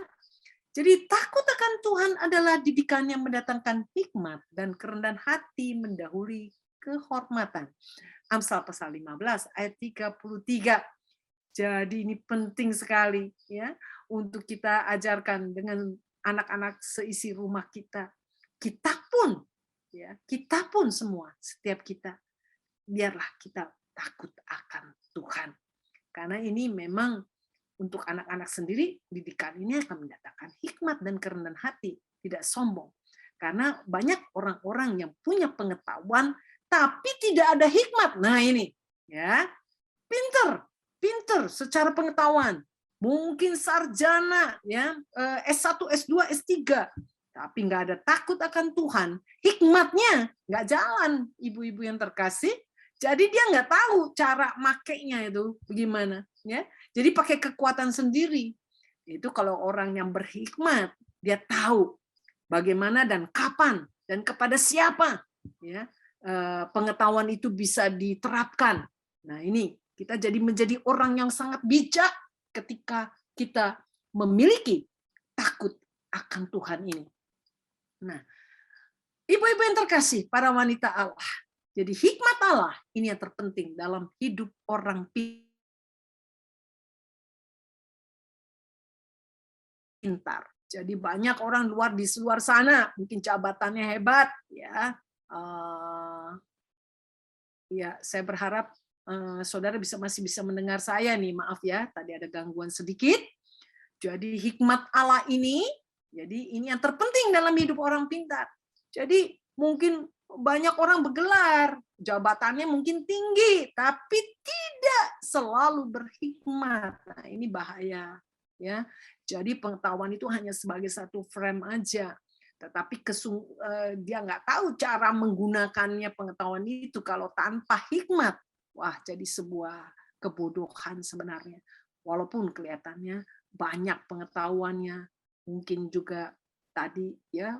D: Jadi takut akan Tuhan adalah didikan yang mendatangkan hikmat, dan kerendahan hati mendahului kehormatan. Amsal pasal 15 ayat 33. Jadi ini penting sekali ya untuk kita ajarkan dengan anak-anak seisi rumah kita. Kita pun semua, setiap kita, biarlah kita takut akan Tuhan. Karena ini memang untuk anak-anak sendiri, didikan ini akan mendatangkan hikmat dan kerendahan hati, tidak sombong. Karena banyak orang-orang yang punya pengetahuan tapi tidak ada hikmat. Nah ini, ya, pinter secara pengetahuan, mungkin sarjana, ya, S1, S2, S3, tapi nggak ada takut akan Tuhan, hikmatnya nggak jalan, ibu-ibu yang terkasih. Jadi dia nggak tahu cara makainya itu bagaimana, ya. Jadi pakai kekuatan sendiri. Itu kalau orang yang berhikmat, dia tahu bagaimana dan kapan dan kepada siapa, ya. Pengetahuan itu bisa diterapkan. Nah ini kita menjadi orang yang sangat bijak ketika kita memiliki takut akan Tuhan ini. Nah, ibu-ibu yang terkasih, para wanita Allah, jadi hikmat Allah ini yang terpenting dalam hidup orang pintar. Jadi banyak orang di luar sana mungkin jabatannya hebat, ya. Ya, saya berharap saudara masih bisa mendengar saya nih, maaf ya, tadi ada gangguan sedikit. Jadi hikmat Allah ini, jadi ini yang terpenting dalam hidup orang pintar. Jadi mungkin banyak orang bergelar, jabatannya mungkin tinggi, tapi tidak selalu berhikmat. Nah, ini bahaya, ya. Jadi pengetahuan itu hanya sebagai satu frame aja. Tetapi dia nggak tahu cara menggunakannya pengetahuan itu kalau tanpa hikmat. Wah, jadi sebuah kebodohan sebenarnya. Walaupun kelihatannya banyak pengetahuannya, mungkin juga tadi ya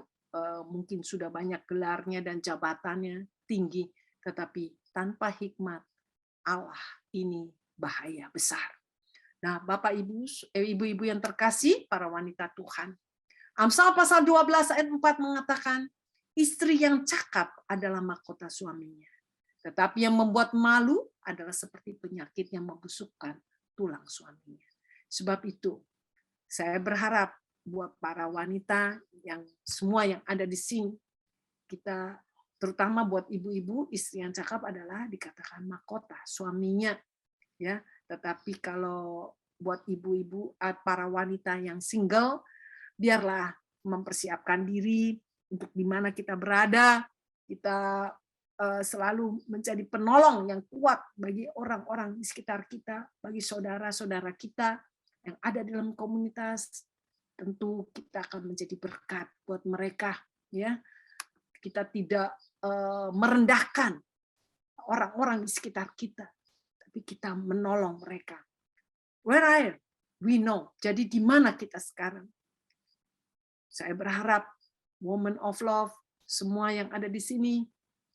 D: mungkin sudah banyak gelarnya dan jabatannya tinggi, tetapi tanpa hikmat Allah ini bahaya besar. Nah, Bapak Ibu, ibu-ibu yang terkasih, para wanita Tuhan, Amsal pasal 12 ayat 4 mengatakan, istri yang cakap adalah mahkota suaminya, tetapi yang membuat malu adalah seperti penyakit yang membusukkan tulang suaminya. Sebab itu, saya berharap buat para wanita yang semua yang ada di sini, kita terutama buat ibu-ibu, istri yang cakap adalah dikatakan mahkota suaminya, ya. Tetapi kalau buat ibu-ibu, para wanita yang single, biarlah mempersiapkan diri untuk di mana kita berada, kita selalu menjadi penolong yang kuat bagi orang-orang di sekitar kita, bagi saudara-saudara kita yang ada dalam komunitas. Tentu kita akan menjadi berkat buat mereka, ya. Kita tidak merendahkan orang-orang di sekitar kita, tapi kita menolong mereka Where are you? We know. Jadi di mana kita sekarang? Saya berharap Woman of Love, semua yang ada di sini,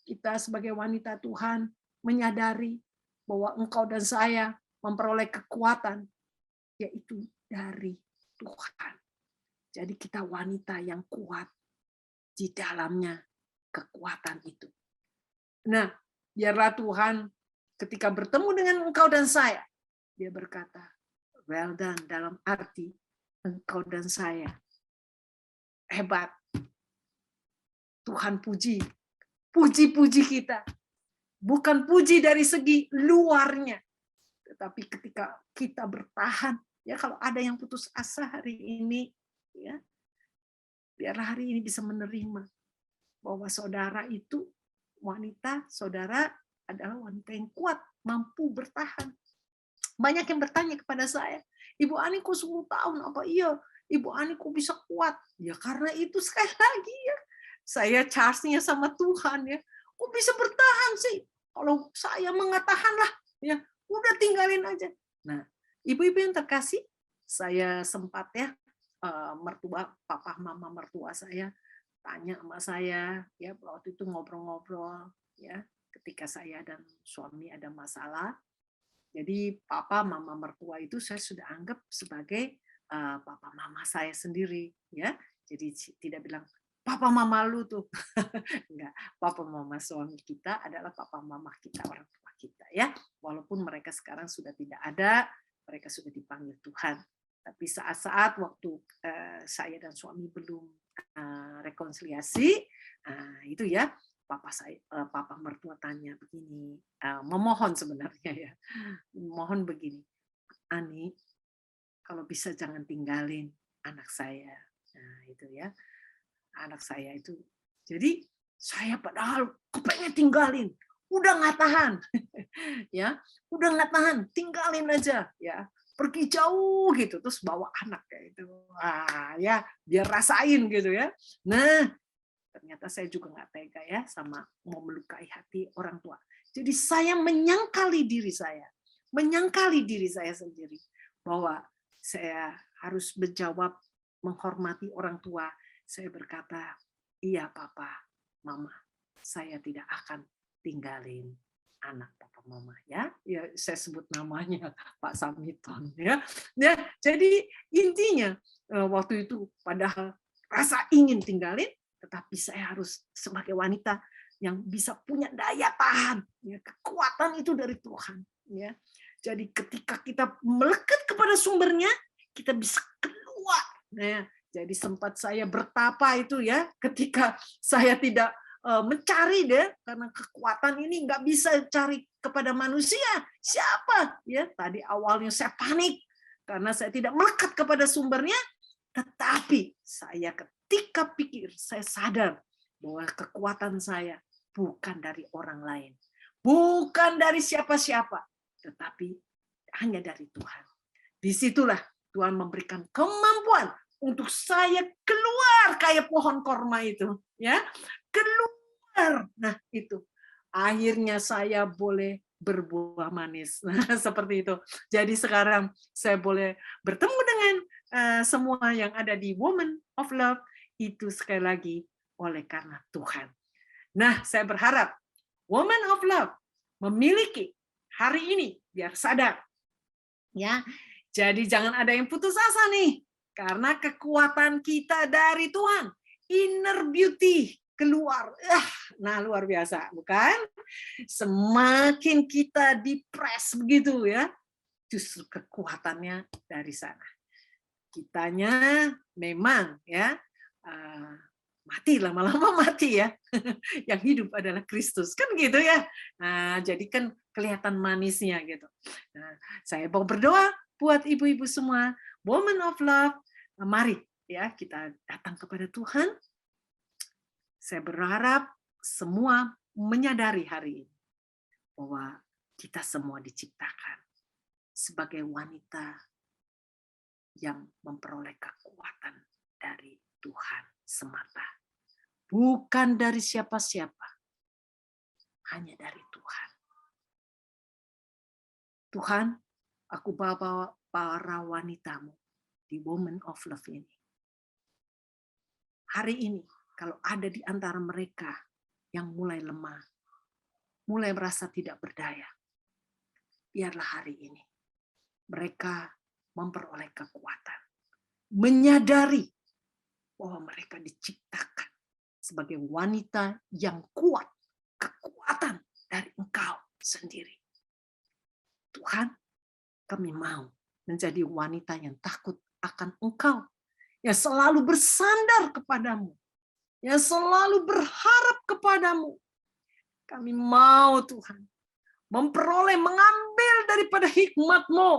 D: kita sebagai wanita Tuhan menyadari bahwa engkau dan saya memperoleh kekuatan, yaitu dari Tuhan. Jadi kita wanita yang kuat, di dalamnya kekuatan itu. Nah, biarlah Tuhan ketika bertemu dengan engkau dan saya, dia berkata, well done, dalam arti engkau dan saya hebat. Tuhan puji kita. Bukan puji dari segi luarnya, tetapi ketika kita bertahan, ya kalau ada yang putus asa hari ini, ya biarlah hari ini bisa menerima bahwa saudara itu wanita, saudara adalah wanita yang kuat, mampu bertahan. Banyak yang bertanya kepada saya, Ibu Ani kok 10 tahun, apa iya Ibu Ani kok bisa kuat? Ya karena itu sekali lagi ya, saya charge-nya sama Tuhan ya. Kok bisa bertahan sih? Kalau saya mengatakan lah, ya udah tinggalin aja. Nah, ibu-ibu yang terkasih, saya sempat ya mertua, papa mama mertua saya tanya sama saya ya waktu itu ngobrol-ngobrol ya ketika saya dan suami ada masalah. Jadi papa mama mertua itu saya sudah anggap sebagai papa mama saya sendiri ya. Jadi tidak bilang papa mama lu tuh. Enggak, papa mama suami kita adalah papa mama kita, orang tua kita ya. Walaupun mereka sekarang sudah tidak ada, mereka sudah dipanggil Tuhan. Tapi saat-saat waktu saya dan suami belum rekonsiliasi, itu ya papa mertua tanya begini, memohon sebenarnya ya, mohon begini, Ani, kalau bisa jangan tinggalin anak saya, nah itu ya, anak saya itu, jadi saya padahal kepengen tinggalin, udah nggak tahan, ya, udah nggak tahan, tinggalin aja, ya. Pergi jauh gitu terus bawa anak kayak itu ya biar rasain gitu ya. Nah ternyata saya juga nggak tega ya sama mau melukai hati orang tua, jadi saya menyangkali diri saya sendiri bahwa saya harus menjawab menghormati orang tua. Saya berkata, iya papa mama, saya tidak akan tinggalin anak papa mama ya saya sebut namanya Pak Samiton ya jadi intinya waktu itu padahal rasa ingin tinggalin, tetapi saya harus sebagai wanita yang bisa punya daya tahan ya, kekuatan itu dari Tuhan ya. Jadi ketika kita melekat kepada sumbernya kita bisa keluar ya. Jadi sempat saya bertapa itu ya ketika saya tidak mencari deh karena kekuatan ini nggak bisa cari kepada manusia siapa ya tadi awalnya saya panik karena saya tidak melekat kepada sumbernya, tetapi saya ketika pikir saya sadar bahwa kekuatan saya bukan dari orang lain, bukan dari siapa-siapa, tetapi hanya dari Tuhan. Disitulah Tuhan memberikan kemampuan untuk saya keluar kayak pohon korma itu ya, keluar. Nah itu akhirnya saya boleh berbuah manis. Nah, seperti itu. Jadi sekarang saya boleh bertemu dengan semua yang ada di Woman of Love itu sekali lagi oleh karena Tuhan. Nah, saya berharap Woman of Love memiliki hari ini biar sadar ya. Jadi jangan ada yang putus asa nih. Karena kekuatan kita dari Tuhan, inner beauty keluar. Nah, luar biasa, bukan? Semakin kita dipres begitu ya, justru kekuatannya dari sana. Kitanya memang ya mati lama-lama mati ya. Yang hidup adalah Kristus, kan gitu ya. Nah, jadi kan kelihatan manisnya gitu. Nah, saya mau berdoa buat ibu-ibu semua, Woman of Love, mari ya kita datang kepada Tuhan. Saya berharap semua menyadari hari ini bahwa kita semua diciptakan sebagai wanita yang memperoleh kekuatan dari Tuhan semata. Bukan dari siapa-siapa, hanya dari Tuhan. Tuhan, aku bawa para wanitamu di Women of Love ini. Hari ini, kalau ada di antara mereka yang mulai lemah, mulai merasa tidak berdaya, biarlah hari ini mereka memperoleh kekuatan, menyadari bahwa mereka diciptakan sebagai wanita yang kuat, kekuatan dari Engkau sendiri. Tuhan, kami mau menjadi wanita yang takut akan Engkau, yang selalu bersandar kepadamu, yang selalu berharap kepadamu. Kami mau Tuhan memperoleh, mengambil daripada hikmat-Mu,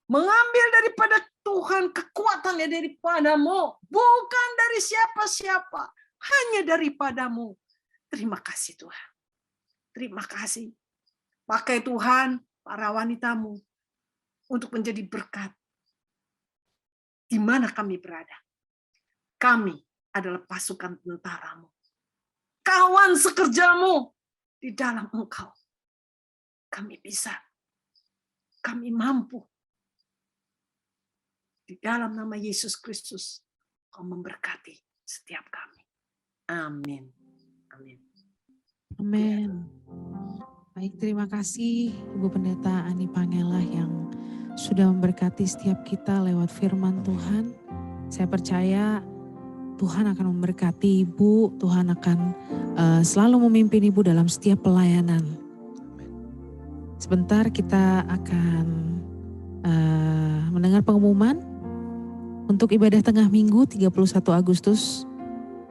D: mengambil daripada Tuhan kekuatan yang daripadamu, bukan dari siapa-siapa, hanya daripadamu. Terima kasih Tuhan. Terima kasih. Pakai Tuhan para wanitamu untuk menjadi berkat. Di mana kami berada? Kami adalah pasukan tentaramu. Kawan sekerjamu di dalam Engkau. Kami bisa. Kami mampu. Di dalam nama Yesus Kristus, Kau memberkati setiap kami. Amin. Amin.
A: Amin. Baik, terima kasih Ibu Pendeta Ani Pangela yang sudah memberkati setiap kita lewat firman Tuhan. Saya percaya Tuhan akan memberkati Ibu, Tuhan akan selalu memimpin Ibu dalam setiap pelayanan. Sebentar kita akan mendengar pengumuman untuk ibadah tengah minggu 31 Agustus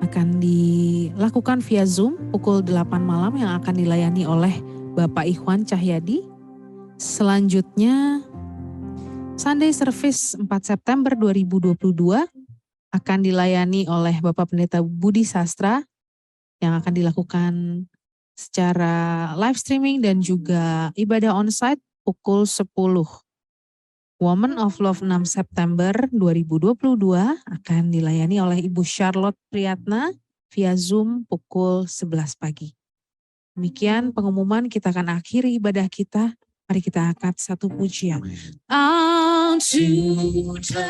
A: akan dilakukan via Zoom pukul 8 malam yang akan dilayani oleh Bapak Ikhwan Cahyadi. Selanjutnya Sunday Service 4 September 2022 akan dilayani oleh Bapak Pendeta Budi Sastra yang akan dilakukan secara live streaming dan juga ibadah onsite pukul 10. Women of Love 6 September 2022 akan dilayani oleh Ibu Charlotte Priyatna via Zoom pukul 11 pagi. Demikian pengumuman, kita akan akhiri ibadah kita. Mari kita angkat satu pujian. Unto the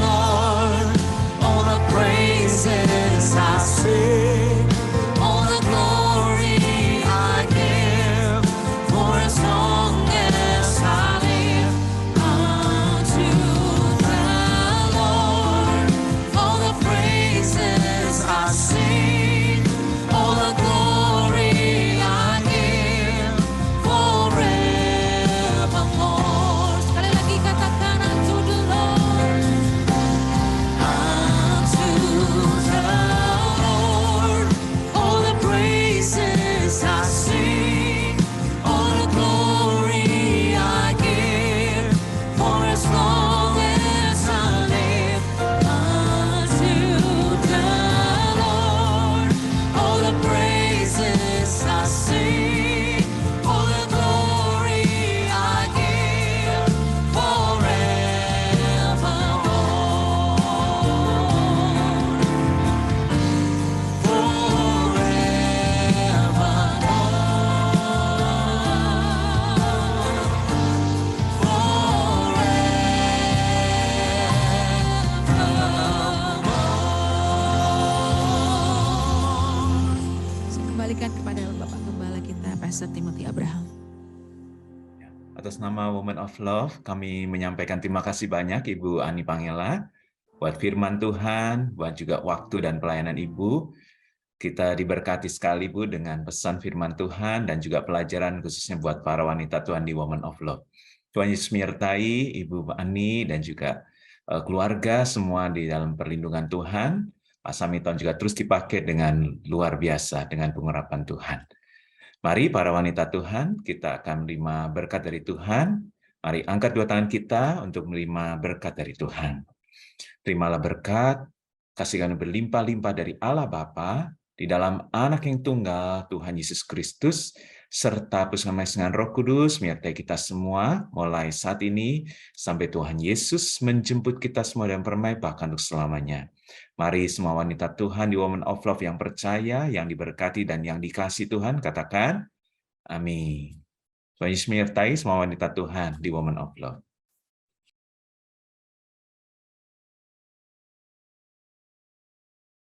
A: Lord, all the praises I sing, all the glory I give, for as long as I live. Unto the Lord, all the praises I sing, all the glory I give, forevermore. Sekali lagi katakan unto the Lord, unto the Lord, all the praises I sing, all the glory I give, for as long as I live. Unto the Lord, all the praises I sing, all the glory I give, Saya kembalikan kepada Bapak Gembala kita, Pastor Timothy Abraham.
E: Atas nama Women of Love, kami menyampaikan terima kasih banyak Ibu Ani Pangela buat firman Tuhan, buat juga waktu dan pelayanan Ibu. Kita diberkati sekali Bu dengan pesan firman Tuhan dan juga pelajaran khususnya buat para wanita Tuhan di Women of Love. Tuhan Yesus menyertai Ibu Ani dan juga keluarga semua di dalam perlindungan Tuhan. Pak Samiton juga terus dipakai dengan luar biasa dengan pengurapan Tuhan. Mari para wanita Tuhan, kita akan menerima berkat dari Tuhan. Mari angkat dua tangan kita untuk menerima berkat dari Tuhan. Terimalah berkat, kasih karunia berlimpah-limpah dari Allah Bapa, di dalam Anak yang tunggal, Tuhan Yesus Kristus, serta bersama-sama dengan Roh Kudus, menyertai kita semua, mulai saat ini, sampai Tuhan Yesus menjemput kita semua dan permai bahkan untuk selamanya. Mari semua wanita Tuhan di Women of Love yang percaya, yang diberkati dan yang dikasihi Tuhan, katakan, amin. Tuhan Yesus menyertai semua wanita Tuhan di Women of Love.